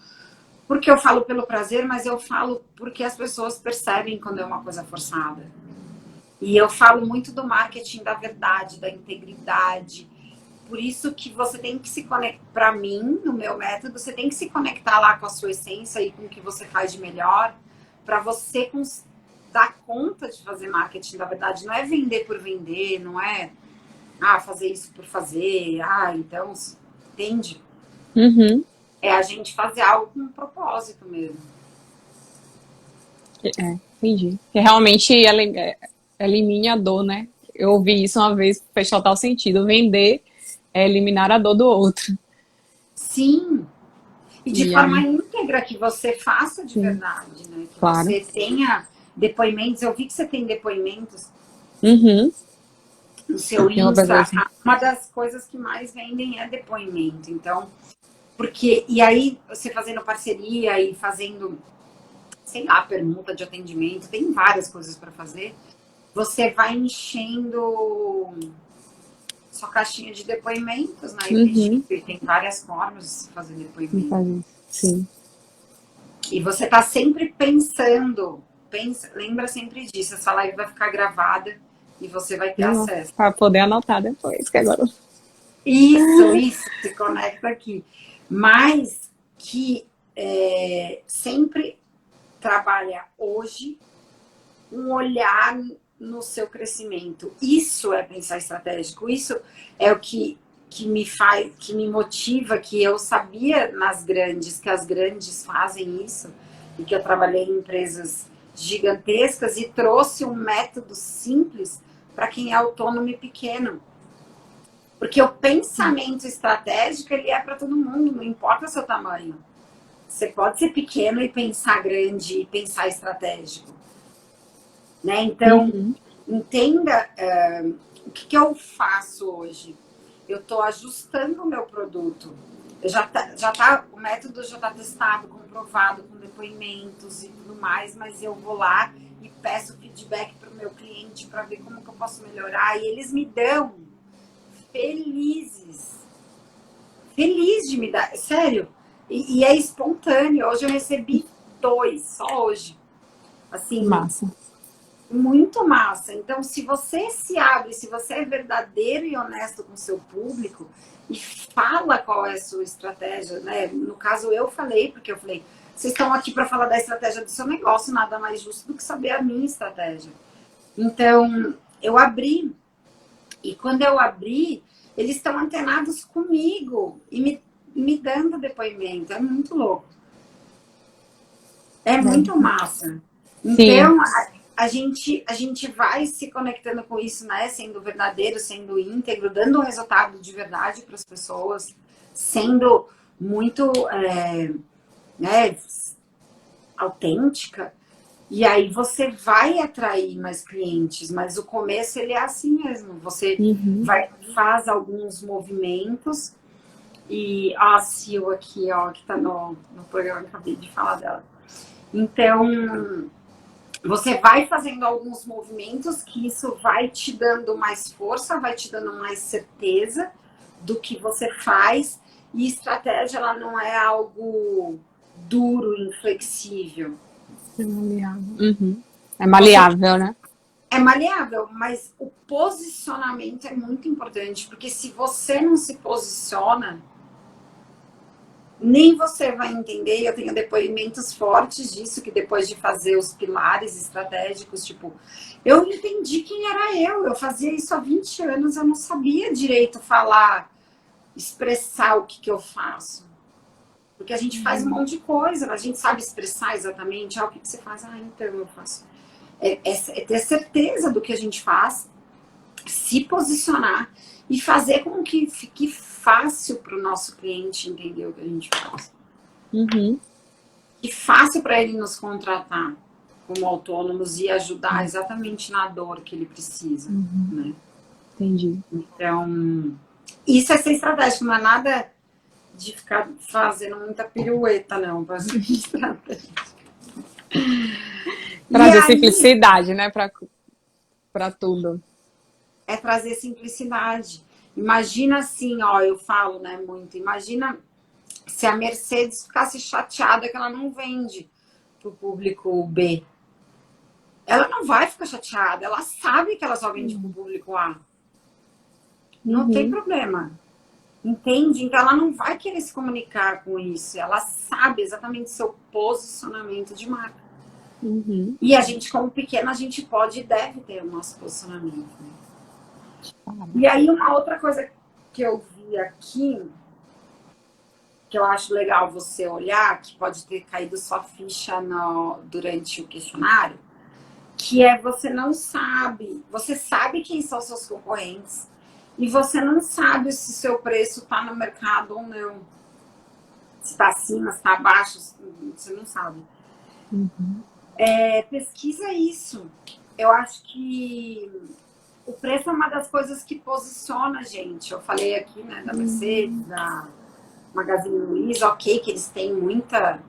Porque eu falo pelo prazer, mas eu falo porque as pessoas percebem quando é uma coisa forçada. E eu falo muito do marketing da verdade, da integridade. Por isso que você tem que se conectar, para mim, no meu método, você tem que se conectar lá com a sua essência e com o que você faz de melhor, para você dar conta de fazer marketing da verdade. Não é vender por vender, não é fazer isso por fazer, então, entende? É a gente fazer algo com um propósito mesmo. Entendi. Que realmente elimine a dor, né? Eu ouvi isso uma vez, fez total sentido. Vender é eliminar a dor do outro. Sim. E de forma íntegra, que você faça de verdade, né? Que você tenha depoimentos. Eu vi que você tem depoimentos. no seu Eu vou fazer Insta, assim. uma das coisas que mais vendem é depoimento. Então, porque, e aí você fazendo parceria e fazendo, sei lá, permuta de atendimento, tem várias coisas para fazer, você vai enchendo sua caixinha de depoimentos, né? E pedindo, Uhum. e tem várias formas de se fazer Vou depoimento. fazer. Sim. E você está sempre pensando, lembra sempre disso, essa live vai ficar gravada e você vai ter acesso. Para poder anotar depois, que agora. Isso, se conecta aqui. Mas que sempre trabalha hoje um olhar no seu crescimento. Isso é pensar estratégico, isso é o que me faz, que me motiva, que eu sabia nas grandes, que as grandes fazem isso, e que eu trabalhei em empresas gigantescas e trouxe um método simples para quem é autônomo e pequeno. Porque o pensamento estratégico, ele é para todo mundo, não importa o seu tamanho. Você pode ser pequeno e pensar grande e pensar estratégico. Né? Então, entenda o que eu faço hoje. Eu estou ajustando o meu produto. O método já está testado, comprovado, com depoimentos e tudo mais, mas eu vou lá e peço feedback para o meu cliente para ver como que eu posso melhorar. E eles me dão felizes. Feliz de me dar, sério. E é espontâneo. Hoje eu recebi 2, só hoje. Assim, Massa. muito massa. Então, se você se abre, se você é verdadeiro e honesto com o seu público e fala qual é a sua estratégia, né? No caso, eu falei, porque eu falei, vocês estão aqui para falar da estratégia do seu negócio, nada mais justo do que saber a minha estratégia. Então, eu abri. E quando eu abri, eles estão antenados comigo e me dando depoimento. É muito louco. É muito massa. Então, a gente vai se conectando com isso, né? Sendo verdadeiro, sendo íntegro, dando um resultado de verdade para as pessoas, sendo muito né, autêntica. E aí você vai atrair mais clientes, mas o começo ele é assim mesmo. Você faz alguns movimentos e a Sil aqui, ó, que tá no programa, acabei de falar dela. Então, você vai fazendo alguns movimentos que isso vai te dando mais força, vai te dando mais certeza do que você faz. E estratégia, ela não é algo duro, inflexível. É maleável, né? É maleável, mas o posicionamento é muito importante, porque se você não se posiciona, nem você vai entender. Eu tenho depoimentos fortes disso, que depois de fazer os pilares estratégicos, tipo, eu entendi quem era eu fazia isso há 20 anos, eu não sabia direito falar, expressar o que eu faço. Porque a gente faz um monte de coisa, a gente sabe expressar exatamente, o que você faz? Então eu faço. É ter certeza do que a gente faz, se posicionar e fazer com que fique fácil para o nosso cliente entender o que a gente faz. E fácil para ele nos contratar como autônomos e ajudar exatamente na dor que ele precisa. Né? Entendi. Então, isso é ser estratégico, não é nada de ficar fazendo muita pirueta, não, para ser estratégico. Trazer simplicidade, né, para tudo. É trazer simplicidade. Imagina assim, ó, eu falo, né, muito. Imagina se a Mercedes ficasse chateada que ela não vende para o público B. Ela não vai ficar chateada, ela sabe que ela só vende para o público A. Não tem problema. Entende? Então ela não vai querer se comunicar com isso. Ela sabe exatamente seu posicionamento de marca. E a gente, como pequena, a gente pode e deve ter o nosso posicionamento. Né? E aí uma outra coisa que eu vi aqui, que eu acho legal você olhar, que pode ter caído sua ficha durante o questionário, que é você não sabe, você sabe quem são seus concorrentes e você não sabe se seu preço está no mercado ou não. Se está acima, se está abaixo, você não sabe. Pesquisa isso. Eu acho que o preço é uma das coisas que posiciona a gente. Eu falei aqui, né, da Mercedes, da Magazine Luiza, ok, que eles têm muita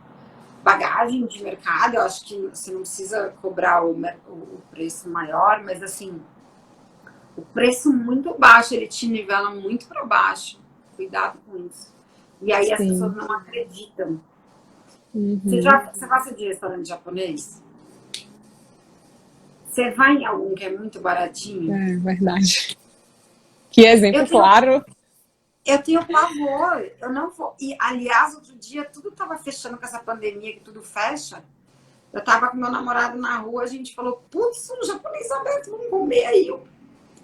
bagagem de mercado, eu acho que você não precisa cobrar o preço maior, mas assim, o preço muito baixo, ele te nivela muito para baixo. Cuidado com isso. E aí as pessoas Sim. não acreditam. Uhum. Você gosta de restaurante japonês? Você vai em algum que é muito baratinho? É verdade. Que Eu exemplo tenho, claro. eu tenho pavor, eu não vou. E, aliás, outro dia tudo tava fechando com essa pandemia, que tudo fecha. Eu tava com meu namorado na rua, a gente falou, putz, um japonês aberto, vamos comer aí.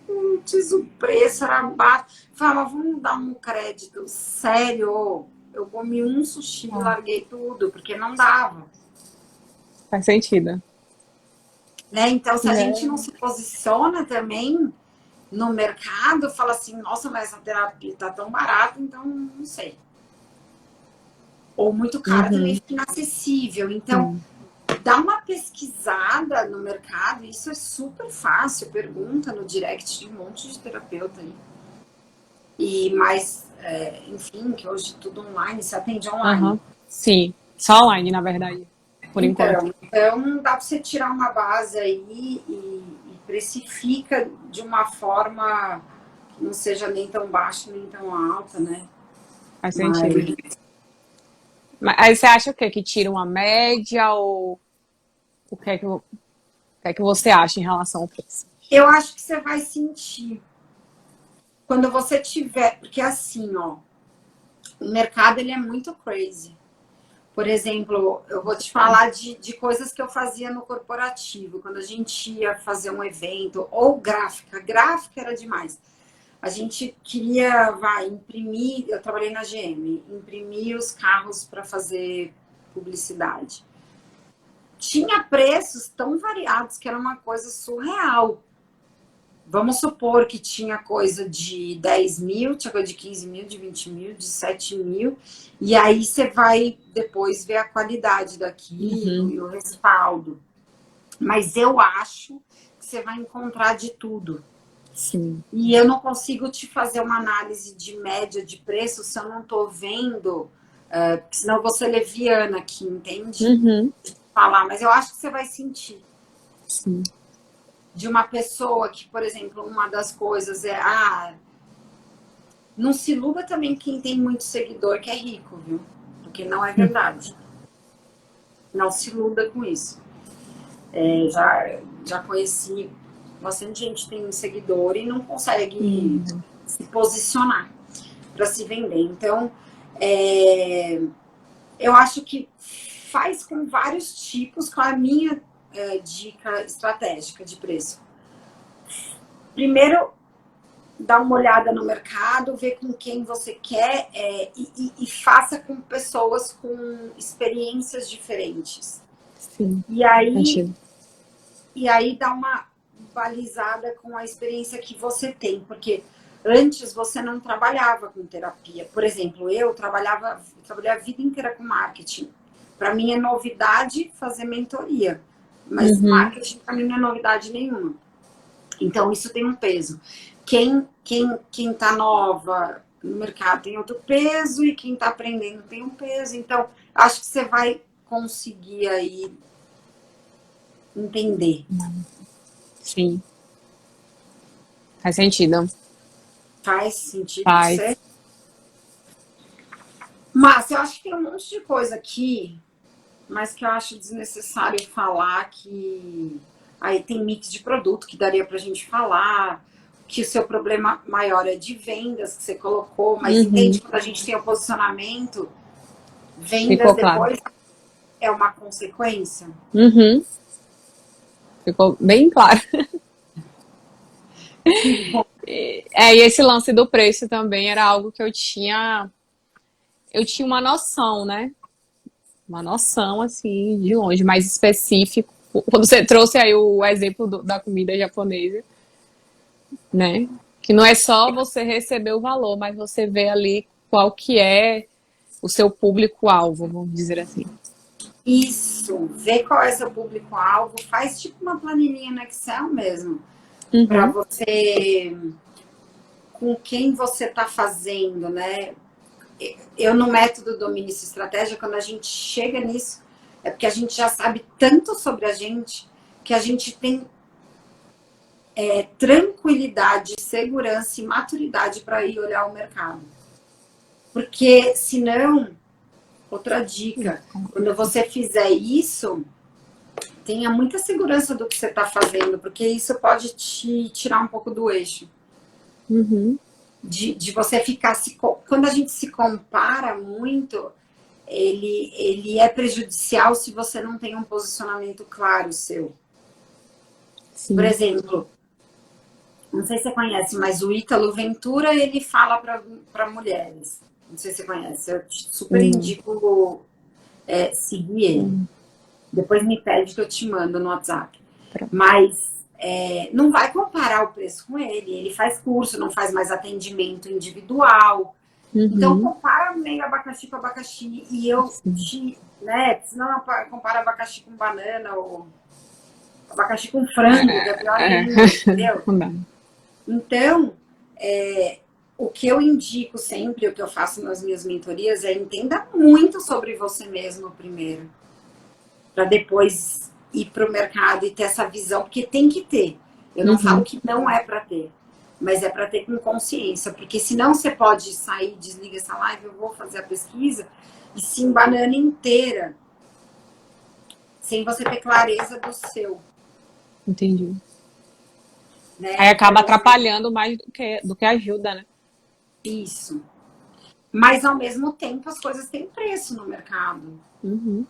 Putz, o preço era baixo. Falei, mas vamos dar um crédito. Sério, eu comi um sushi e Ah, larguei tudo, porque não dava. faz sentido. Né? Então, se a gente não Né? se posiciona também no mercado, fala assim, nossa, mas essa terapia tá tão barata, então não sei. Ou muito cara também Uhum. fica inacessível. Então, Sim. dá uma pesquisada no mercado, isso é super fácil. Pergunta no direct de um monte de terapeuta aí. Enfim, que hoje tudo online, se atende online. Aham. Sim. Só online, na verdade, por enquanto. Então dá para você tirar uma base aí e precifica de uma forma que não seja nem tão baixa nem tão alta, né? Faz sentido. Mas Mas aí você acha o quê? Que tira uma média ou o que é que você acha em relação ao preço? eu acho que você vai sentir quando você tiver, porque assim, ó, o mercado ele é muito crazy. Por exemplo, eu vou te falar de coisas que eu fazia no corporativo, quando a gente ia fazer um evento, ou gráfica. Gráfica era demais. A gente queria, imprimir, eu trabalhei na GM, imprimir os carros para fazer publicidade. Tinha preços tão variados que era uma coisa surreal. Vamos supor que tinha coisa de 10 mil, tinha coisa de 15 mil, de 20 mil, de 7 mil. E aí você vai depois ver a qualidade daquilo Uhum. e o respaldo. Mas eu acho que você vai encontrar de tudo. Sim. E eu não consigo te fazer uma análise de média de preço se eu não estou vendo, porque senão eu vou ser leviana aqui, entende? Uhum. Falar, mas eu acho que você vai sentir. Sim. De uma pessoa que, por exemplo, uma das coisas é, não se iluda também quem tem muito seguidor que é rico, viu? Porque não é verdade. Não se iluda com isso. Já conheci bastante gente que tem seguidor e não consegue Uhum. se posicionar para se vender. Então, é, eu acho que faz com vários tipos, com a minha dica estratégica de preço. Primeiro, dá uma olhada no mercado, ver com quem você quer e faça com pessoas com experiências diferentes. Sim. E Faz aí, sentido. e aí dá uma balizada com a experiência que você tem, porque antes você não trabalhava com terapia. Por exemplo, eu trabalhei a vida inteira com marketing. Para mim é novidade fazer mentoria, mas Uhum. marketing para mim não é novidade nenhuma. Então isso tem um peso. Quem tá nova no mercado tem outro peso e quem tá aprendendo tem um peso. Então acho que você vai conseguir aí entender. Sim. Faz sentido. Faz sentido pra Faz. você? Mas eu acho que tem um monte de coisa aqui, mas que eu acho desnecessário falar que aí tem mix de produto que daria pra gente falar, que o seu problema maior é de vendas que você colocou, mas Uhum. entende quando a gente tem o posicionamento, vendas Ficou claro. depois é uma consequência. Uhum. Ficou bem claro. Que bom. É, e esse lance do preço também era algo que eu tinha uma noção, né? Uma noção, assim, de longe, mais específico. Quando você trouxe aí o exemplo da comida japonesa, né? Que não é só você receber o valor, mas você vê ali qual que é o seu público-alvo, vamos dizer assim. Isso, vê qual é seu público-alvo, faz tipo uma planilhinha no Excel mesmo. para Uhum. você, com quem você está fazendo, né? Eu, no método Domínio e Estratégia, quando a gente chega nisso, é porque a gente já sabe tanto sobre a gente que a gente tem tranquilidade, segurança e maturidade para ir olhar o mercado. Porque, senão, outra dica, quando você fizer isso, tenha muita segurança do que você está fazendo, porque isso pode te tirar um pouco do eixo. Uhum. De você ficar quando a gente se compara muito, ele é prejudicial se você não tem um posicionamento claro seu. Por Sim. exemplo, não sei se você conhece, mas o Ítalo Ventura, ele fala para mulheres. Não sei se você conhece, eu super indico seguir ele. Depois me pede que eu te mando no WhatsApp. Pronto. Mas não vai comparar o preço com ele. Ele faz curso, não faz mais atendimento individual. Então, Uhum. compara meio abacaxi com abacaxi. E eu né? Senão compara abacaxi com banana ou abacaxi com frango, que é pior ainda, entendeu? Não dá. Então, o que eu indico sempre, o que eu faço nas minhas mentorias, é entenda muito sobre você mesmo primeiro, para depois ir para o mercado e ter essa visão, porque tem que ter. Eu não falo que não é para ter, mas é para ter com consciência, porque senão você pode sair, desliga essa live, eu vou fazer a pesquisa e se embanana inteira, sem você ter clareza do seu. Entendi. Né? Aí acaba Então, atrapalhando mais do que ajuda, né? isso. Mas, ao mesmo tempo, as coisas têm preço no mercado. Uhum.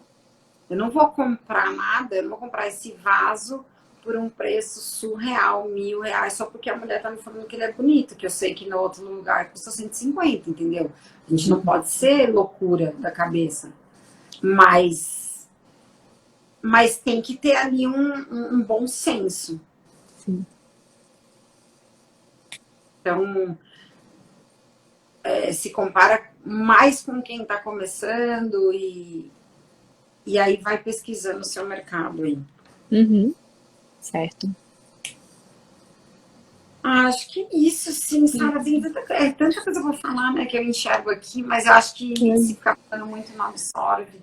Eu não vou comprar nada, eu não vou comprar esse vaso por um preço surreal, R$ 1.000, só porque a mulher tá me falando que ele é bonito, que eu sei que no outro lugar custa 150, entendeu? A gente não pode ser loucura da cabeça. Mas tem que ter ali um bom senso. Sim. Então, se compara mais com quem está começando e aí vai pesquisando o seu mercado aí. Uhum. Certo. Acho que isso, sim, Sara, tem tanta coisa para falar, né, que eu enxergo aqui, mas eu acho que se ficar falando muito não absorve.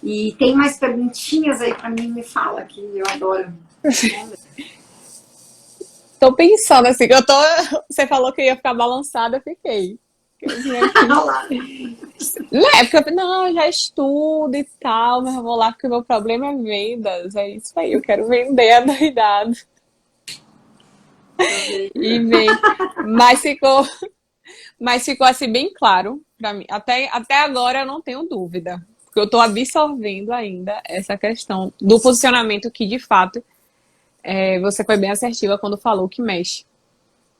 E tem mais perguntinhas aí para mim, me fala, que eu adoro. Tô pensando assim, que eu tô. Você falou que ia ficar balançada, eu fiquei. Eu vim aqui. É, porque não, eu já estudo e tal, mas eu vou lá porque o meu problema é vendas. É isso aí, eu quero vender a doidado. E bem, mas ficou, mas ficou assim bem claro para mim. Até agora eu não tenho dúvida, porque eu estou absorvendo ainda essa questão do posicionamento que de fato você foi bem assertiva quando falou que mexe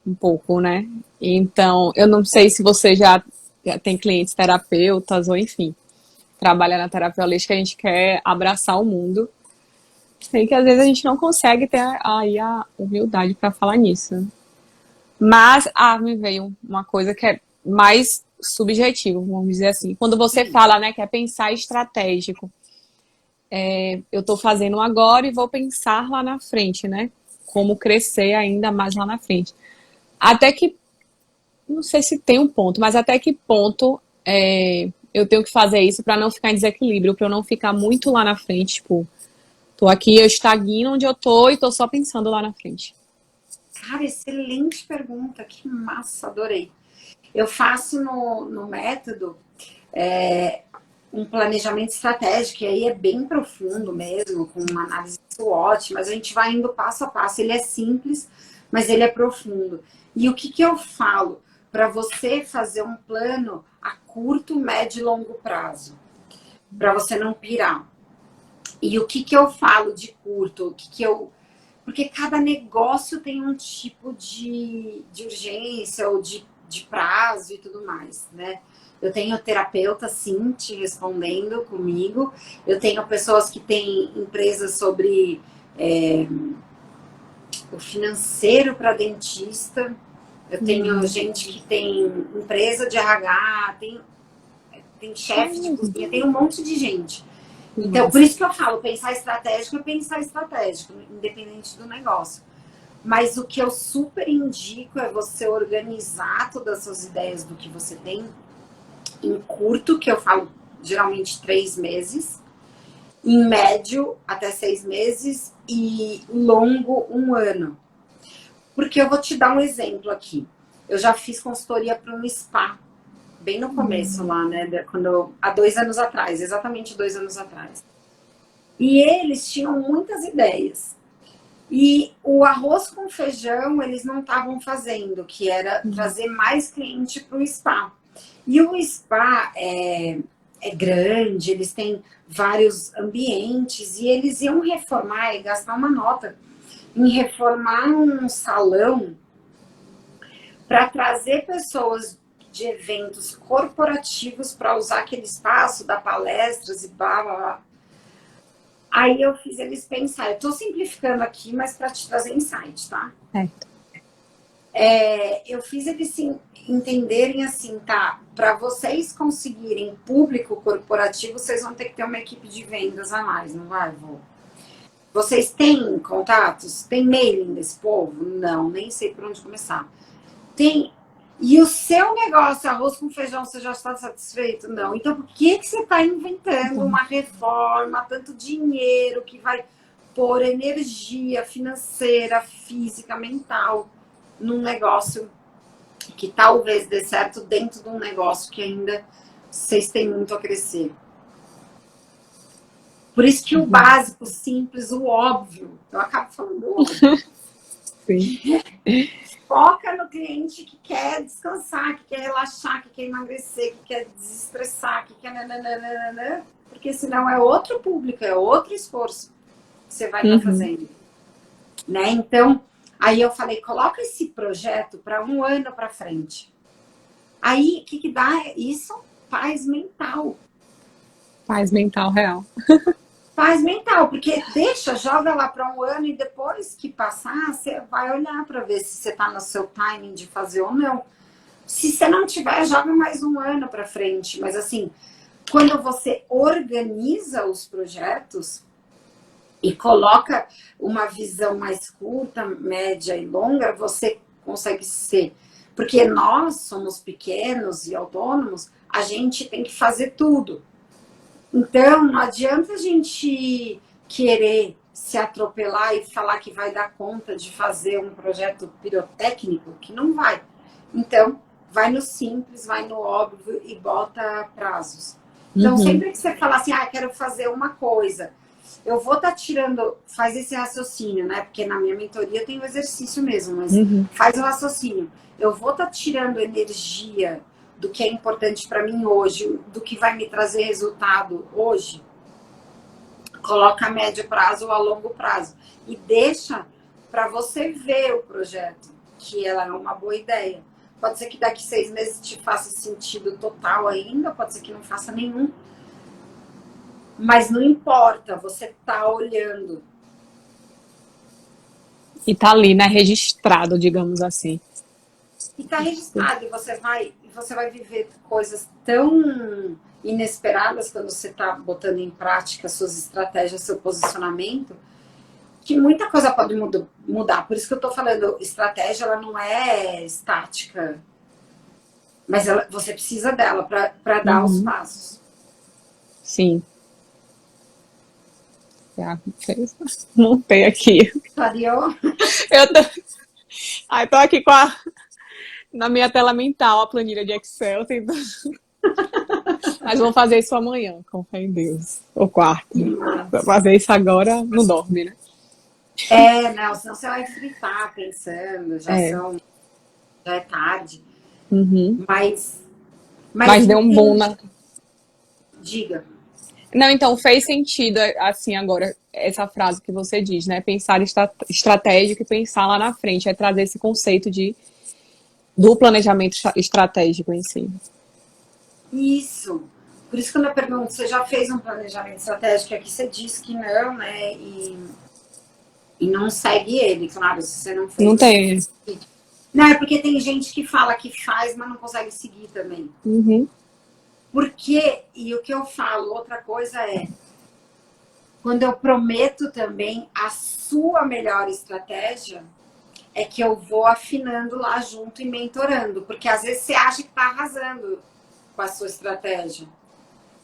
um pouco, né? Então, eu não sei se você já tem clientes terapeutas ou enfim, trabalha na terapia holística, a gente quer abraçar o mundo. Sei que às vezes a gente não consegue ter aí a humildade para falar nisso. Mas me veio uma coisa que é mais subjetivo, vamos dizer assim. Quando você fala, né, que é pensar estratégico, eu estou fazendo agora e vou pensar lá na frente, né? Como crescer ainda mais lá na frente. Até que, não sei se tem um ponto, mas até que ponto eu tenho que fazer isso para não ficar em desequilíbrio, para eu não ficar muito lá na frente, tipo, tô aqui, eu estagno onde eu tô e tô só pensando lá na frente. Cara, excelente pergunta, que massa, adorei. Eu faço no método um planejamento estratégico, e aí é bem profundo mesmo, com uma análise SWOT, mas a gente vai indo passo a passo. Ele é simples, mas ele é profundo. E o que eu falo? Para você fazer um plano a curto, médio e longo prazo, para você não pirar. E o que eu falo de curto? Porque cada negócio tem um tipo de urgência ou de prazo e tudo mais, né? Eu tenho terapeuta, sim, te respondendo comigo. Eu tenho pessoas que têm empresas sobre o financeiro para dentista. Eu tenho gente que tem empresa de RH, tem chefe de cozinha, tem um monte de gente. Então, por isso que eu falo, pensar estratégico é pensar estratégico, independente do negócio. Mas o que eu super indico é você organizar todas as suas ideias do que você tem em curto, que eu falo geralmente 3 meses, em médio até 6 meses e longo 1 ano. Porque eu vou te dar um exemplo aqui. Eu já fiz consultoria para um spa, bem no começo lá, né? Há 2 anos atrás, exatamente 2 anos atrás. E eles tinham muitas ideias. E o arroz com feijão eles não estavam fazendo, que era trazer mais cliente para o spa. E o spa é grande, eles têm vários ambientes e eles iam reformar e gastar uma nota em reformar um salão para trazer pessoas de eventos corporativos para usar aquele espaço, dar palestras e blá, blá, blá. Aí eu fiz eles pensar, eu estou simplificando aqui, mas para te trazer insight, tá? Eu fiz eles entenderem assim, tá? Para vocês conseguirem público corporativo, vocês vão ter que ter uma equipe de vendas a mais, não vai, vô? Vocês têm contatos? Tem mailing desse povo? Não, nem sei por onde começar. Tem. E o seu negócio, arroz com feijão, você já está satisfeito? Não. Então, por que você está inventando uma reforma, tanto dinheiro que vai pôr energia financeira, física, mental num negócio que talvez dê certo dentro de um negócio que ainda vocês têm muito a crescer? Por isso que o básico, simples, o óbvio, eu acabo falando o óbvio. Sim. Foca no cliente que quer descansar, que quer relaxar, que quer emagrecer, que quer desestressar, que quer nananana, porque senão é outro público, é outro esforço que você vai estar fazendo. Né? Então, aí eu falei, coloca esse projeto para 1 ano para frente. Aí, o que dá? Isso, paz mental. Paz mental real. Paz mental, porque joga lá para 1 ano e depois que passar, você vai olhar para ver se você está no seu timing de fazer ou não. Se você não tiver, joga mais 1 ano para frente. Mas assim, quando você organiza os projetos e coloca uma visão mais curta, média e longa, você consegue ser. Porque nós somos pequenos e autônomos, a gente tem que fazer tudo. Então, não adianta a gente querer se atropelar e falar que vai dar conta de fazer um projeto pirotécnico, que não vai. Então, vai no simples, vai no óbvio e bota prazos. Então, sempre que você falar assim, quero fazer uma coisa, eu vou estar tirando, faz esse raciocínio, né? Porque na minha mentoria tem o exercício mesmo, mas faz o raciocínio. Eu vou estar tirando energia do que é importante para mim hoje, do que vai me trazer resultado hoje, coloca a médio prazo ou a longo prazo. E deixa para você ver o projeto, que ela é uma boa ideia. Pode ser que daqui 6 meses te faça sentido total ainda, pode ser que não faça nenhum. Mas não importa, você tá olhando. E tá ali, né? Registrado, digamos assim. E tá registrado, e você vai viver coisas tão inesperadas quando você está botando em prática suas estratégias, seu posicionamento, que muita coisa pode mudar. Por isso que eu estou falando, estratégia ela não é estática, mas você precisa dela para dar os passos. Sim. Montei aqui. Clareou? Tô aqui na minha tela mental, a planilha de Excel, tentando. Mas vou fazer isso amanhã, com fé em Deus. Ou quarto. Vou fazer isso agora, não dorme, né? Não, senão você vai fritar pensando, já é tarde. Mas deu um boom na... Diga. Não, então fez sentido, assim, agora, essa frase que você diz, né? Pensar estratégico e pensar lá na frente, é trazer esse conceito do planejamento estratégico em si. Isso. Por isso, quando eu pergunto, você já fez um planejamento estratégico? Aqui você diz que não, né? E não segue ele, claro, se você não fez. Não tem. Não, é porque tem gente que fala que faz, mas não consegue seguir também. Porque, e o que eu falo, outra coisa é, quando eu prometo também a sua melhor estratégia, é que eu vou afinando lá junto e mentorando, porque às vezes você acha que tá arrasando com a sua estratégia,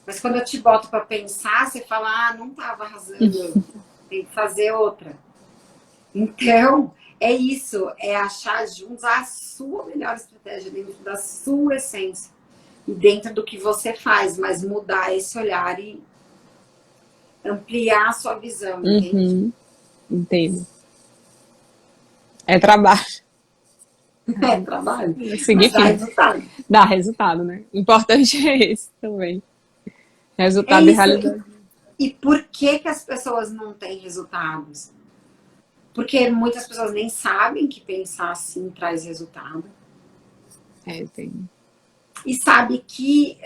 mas quando eu te boto para pensar, você fala, ah, não tava arrasando, tem que fazer outra. Então, é isso, é achar juntos a sua melhor estratégia dentro da sua essência e dentro do que você faz, mas mudar esse olhar e ampliar a sua visão, entende? Uhum, entendo. É trabalho. É trabalho, Seguir mas dá firme. resultado. Dá resultado, né? O importante é esse também. É Resultado e isso. realidade. E por que que as pessoas não têm resultados? Porque muitas pessoas nem sabem que pensar assim traz resultado. É, tem. E sabe que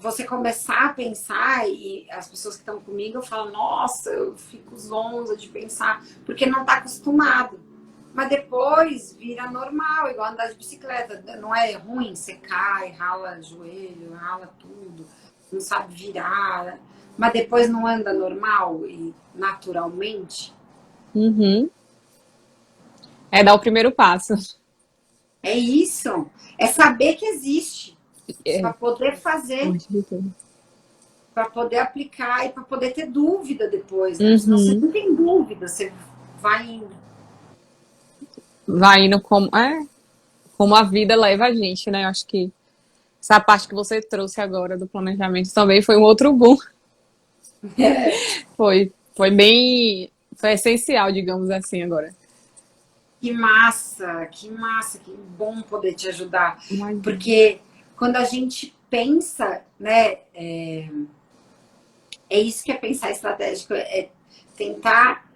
você começar a pensar, e as pessoas que estão comigo, eu falo, nossa, eu fico zonza de pensar, porque não está acostumado. Mas depois vira normal, igual andar de bicicleta. Não é ruim, você cai, rala joelho, rala tudo, não sabe virar. Mas depois não anda normal e naturalmente. Uhum. É dar o primeiro passo. É isso. É saber que existe. É, Para poder fazer, antes de tudo. para poder aplicar e para poder ter dúvida depois, né? Senão você Uhum. não tem dúvida, você vai indo. Vai indo como a vida leva a gente, né? Eu acho que essa parte que você trouxe agora do planejamento também foi um outro boom. Foi essencial, digamos assim, agora. Que massa, que bom poder te ajudar. Imagina. Porque quando a gente pensa, né, é isso que é pensar estratégico, é tentar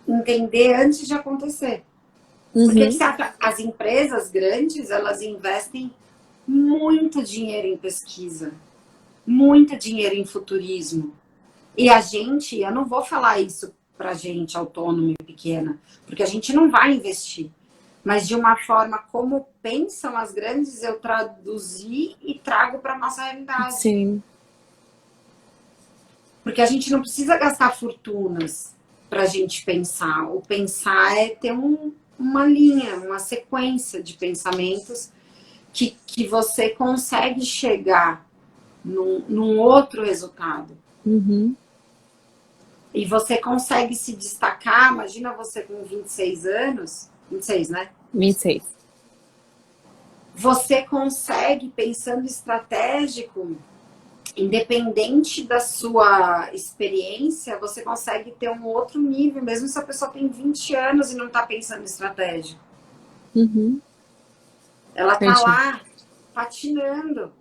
entender antes de acontecer. Porque Uhum. as empresas grandes, elas investem muito dinheiro em pesquisa, muito dinheiro em futurismo. E a gente, eu não vou falar isso para gente autônoma e pequena, porque a gente não vai investir. Mas de uma forma como pensam as grandes, eu traduzi e trago para nossa realidade. Sim. Porque a gente não precisa gastar fortunas para a gente pensar. O pensar é ter uma linha, uma sequência de pensamentos que você consegue chegar num outro resultado. Uhum. E você consegue se destacar, imagina você com 26 anos, 26, né? 26. Você consegue, pensando estratégico, independente da sua experiência, você consegue ter um outro nível, mesmo se a pessoa tem 20 anos e não está pensando estratégico. Uhum. Ela está Entendi. lá patinando,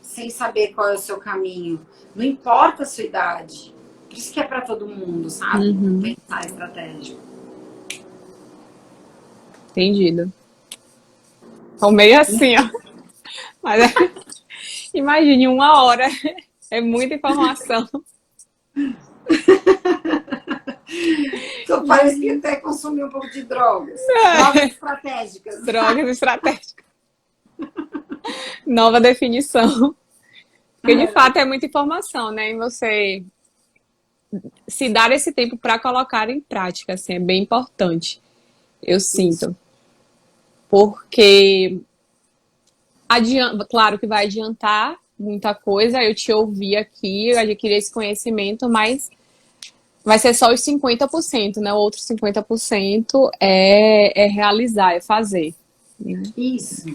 sem saber qual é o seu caminho. Não importa a sua idade. Por isso que é para todo mundo, sabe? Uhum. Pensar estratégico. Entendido. Tô meio assim, ó. Mas imagine 1 hora. É muita informação. Então, parece que até consumir um pouco de drogas. Drogas estratégicas. Drogas estratégicas. Nova definição. Porque de fato é muita informação, né? E você se dar esse tempo para colocar em prática, assim, é bem importante. Eu Isso. sinto. Porque claro que vai adiantar muita coisa, eu te ouvir aqui, eu adquirir esse conhecimento, mas vai ser só os 50%, né? O outro 50% é realizar, é fazer. Né? Isso.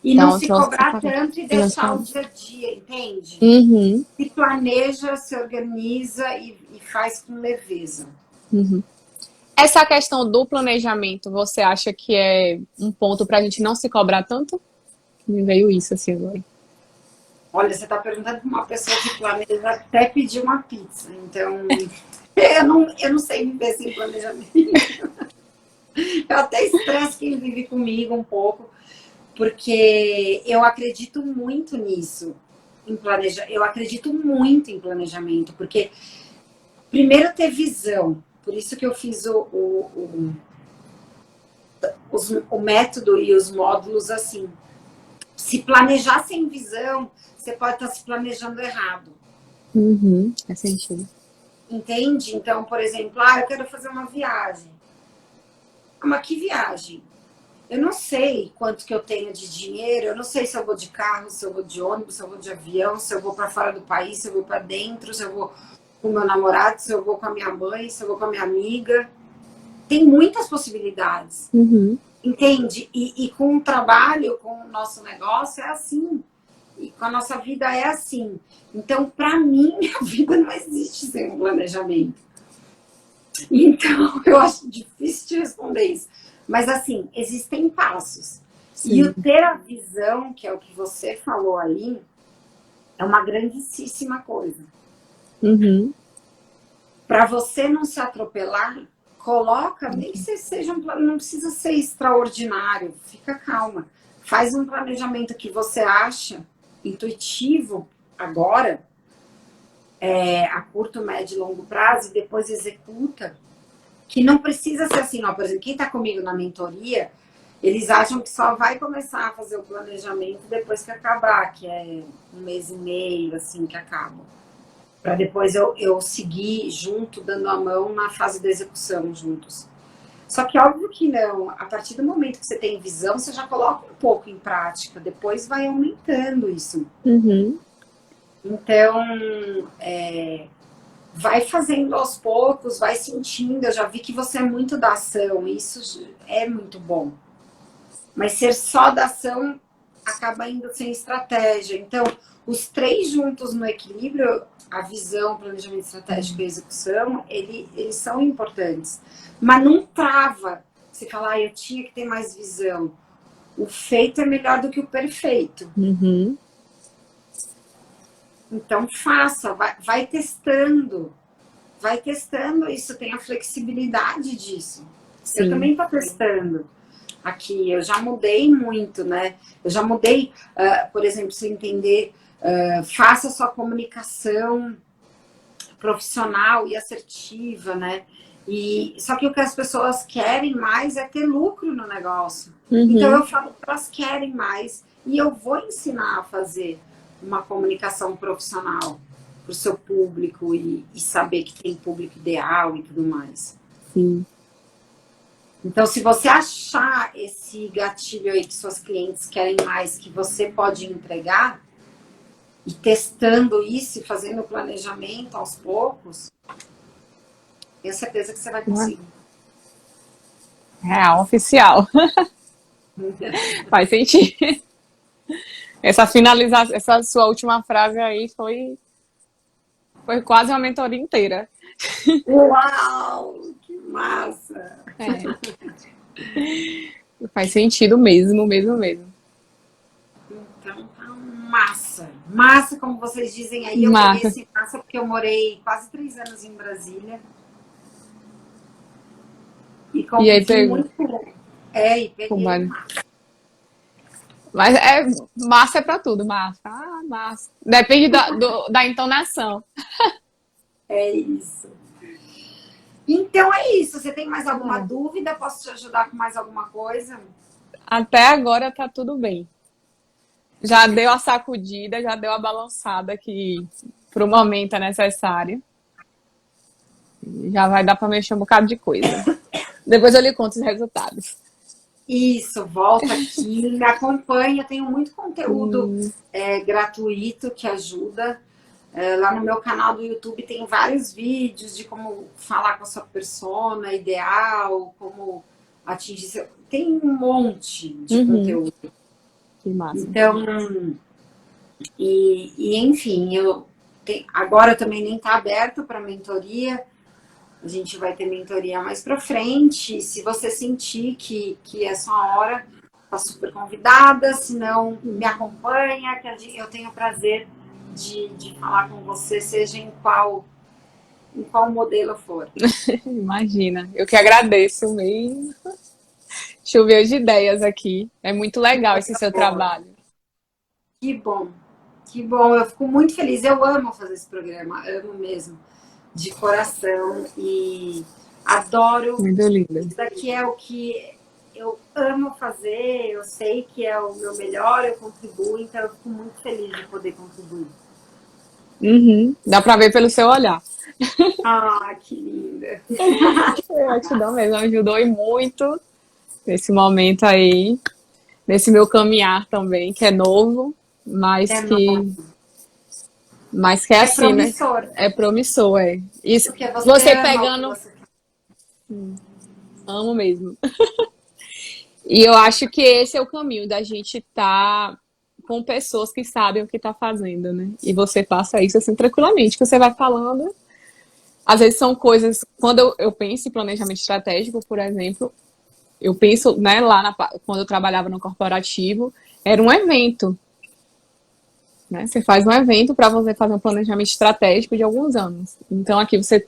E não Então, se trouxe essa cobrar palavra. tanto e E não se deixar fala. o dia a dia, entende? Uhum, Se planeja, se organiza e faz com leveza. uhum. Essa questão do planejamento, você acha que é um ponto para a gente não se cobrar tanto? Me veio isso assim agora. Olha, você está perguntando para uma pessoa que planeja até pedir uma pizza. Então, eu não sei viver sem planejamento. Eu até estresso quem vive comigo um pouco, porque eu acredito muito nisso, eu acredito muito em planejamento, porque primeiro ter visão, por isso que eu fiz o método e os módulos assim. Se planejar sem visão, você pode estar se planejando errado. Uhum, faz sentido. Entende? Então, por exemplo, eu quero fazer uma viagem. Mas que viagem? Eu não sei quanto que eu tenho de dinheiro, eu não sei se eu vou de carro, se eu vou de ônibus, se eu vou de avião, se eu vou para fora do país, se eu vou para dentro, se eu vou com o meu namorado, se eu vou com a minha mãe, se eu vou com a minha amiga. Tem muitas possibilidades, entende? E com o trabalho, com o nosso negócio, é assim. E com a nossa vida é assim. Então, para mim, minha vida não existe sem um planejamento. Então, eu acho difícil te responder isso. Mas, assim, existem passos. Sim. E o ter a visão, que é o que você falou aí, é uma grandíssima coisa. Para você não se atropelar, coloca, nem que seja um plano, não precisa ser extraordinário, fica calma. Faz um planejamento que você acha intuitivo agora, a curto, médio e longo prazo, e depois executa, que não precisa ser assim, ó, por exemplo, quem está comigo na mentoria, eles acham que só vai começar a fazer o planejamento depois que acabar, que é 1 mês e meio, assim, que acaba. Para depois eu seguir junto, dando a mão na fase da execução juntos. Só que óbvio que não, a partir do momento que você tem visão, você já coloca um pouco em prática, depois vai aumentando isso. Então, vai fazendo aos poucos, vai sentindo. Eu já vi que você é muito da ação, isso é muito bom. Mas ser só da ação acaba indo sem estratégia. Então, os 3 juntos no equilíbrio, a visão, o planejamento estratégico e a execução, eles são importantes. Mas não trava. Você fala, eu tinha que ter mais visão. O feito é melhor do que o perfeito. Então, faça, vai testando. Vai testando isso, tem a flexibilidade disso. Sim. Eu também estou testando. Aqui, eu já mudei muito, né? Eu já mudei, por exemplo, se entender, faça sua comunicação profissional e assertiva, né? Só que o que as pessoas querem mais é ter lucro no negócio. Então eu falo que elas querem mais e eu vou ensinar a fazer uma comunicação profissional para o seu público e saber que tem público ideal e tudo mais. Sim. Então, se você achar esse gatilho aí que suas clientes querem mais, que você pode entregar, e testando isso e fazendo o planejamento aos poucos, tenho certeza que você vai conseguir. Real, oficial. Faz sentido. Essa finalização, essa sua última frase aí foi quase uma mentoria inteira. Uau, que massa! Faz sentido mesmo. Então tá massa. Massa, como vocês dizem aí. Eu peguei esse massa porque eu morei quase 3 anos em Brasília. E convivi muito. E peguei massa. Mas massa é pra tudo, massa. Massa. Depende da entonação. É isso. Então é isso. Você tem mais alguma dúvida? Posso te ajudar com mais alguma coisa? Até agora tá tudo bem. Já deu a sacudida, já deu a balançada que pro momento é necessário. Já vai dar para mexer um bocado de coisa. Depois eu lhe conto os resultados. Isso, volta aqui, me acompanha. Tenho muito conteúdo gratuito que ajuda. Lá no meu canal do YouTube tem vários vídeos de como falar com a sua persona ideal, como atingir seu... Tem um monte de conteúdo. Que massa. Então, enfim, agora também nem está aberto para mentoria. A gente vai ter mentoria mais para frente. Se você sentir que é só a hora, está super convidada. Se não, me acompanha, que eu tenho o prazer de falar com você, seja em qual modelo for. Imagina, eu que agradeço mesmo. Choveu de ideias aqui. É muito legal esse seu trabalho. Que bom, eu fico muito feliz. Eu amo fazer esse programa, amo mesmo, de coração, e adoro. Muito lindo. Isso daqui é o que eu amo fazer, eu sei que é o meu melhor, eu contribuo, então eu fico muito feliz de poder contribuir. Dá pra ver pelo seu olhar. Ah, que linda. Gratidão mesmo, ajudou e muito. nesse momento aí, nesse meu caminhar também, que é novo, mas É que, novo. mas que é É assim, né? promissor, É promissor, é. Isso, porque você você ama o que pegando, você faz. amo mesmo. E eu acho que esse é o caminho da gente estar com pessoas que sabem o que está fazendo, né? E você passa isso assim tranquilamente, que você vai falando. Às vezes são coisas, quando eu penso em planejamento estratégico, por exemplo, eu penso, né, quando eu trabalhava no corporativo, era um evento, né? Você faz um evento para você fazer um planejamento estratégico de alguns anos. Então aqui você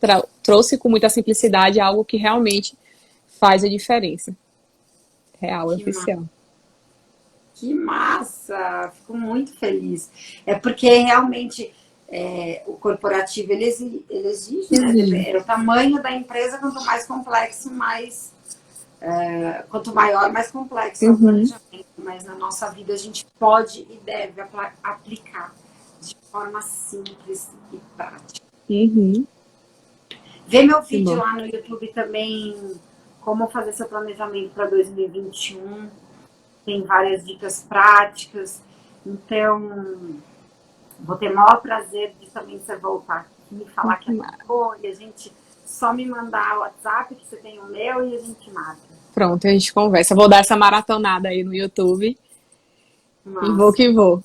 trouxe com muita simplicidade algo que realmente faz a diferença. Real e Que, ma oficial. que massa! Fico muito feliz. É porque realmente o corporativo ele exige, né? Uhum. É o tamanho da empresa, quanto mais complexo, quanto maior, mais complexo é o Uhum. planejamento. Mas na nossa vida a gente pode e deve aplicar de forma simples e prática. Uhum. Vê meu Que vídeo bom. lá no YouTube também, como fazer seu planejamento para 2021. Tem várias dicas práticas. Então, vou ter o maior prazer de também você voltar aqui, me falar que aplicou e a gente só me mandar o WhatsApp, que você tem o meu, e a gente marca. Pronto, a gente conversa. Eu vou dar essa maratonada aí no YouTube e vou Massa. que vou.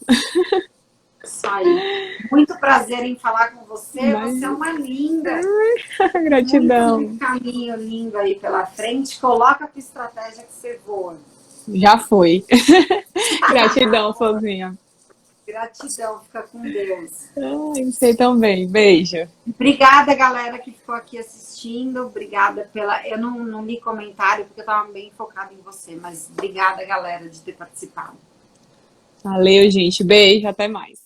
Isso aí. Muito prazer em falar com você. Mas, Você é uma linda. Muito gratidão. caminho lindo aí pela frente. Coloca a tua estratégia que você voa. Já foi. Gratidão, Fozinha. Gratidão. Fica com Deus. Ai, você também. Beijo. Obrigada, galera, que ficou aqui assistindo. Obrigada pela. Eu não li comentário porque eu estava bem focada em você, mas obrigada, galera, de ter participado. Valeu, gente. Beijo. Até mais.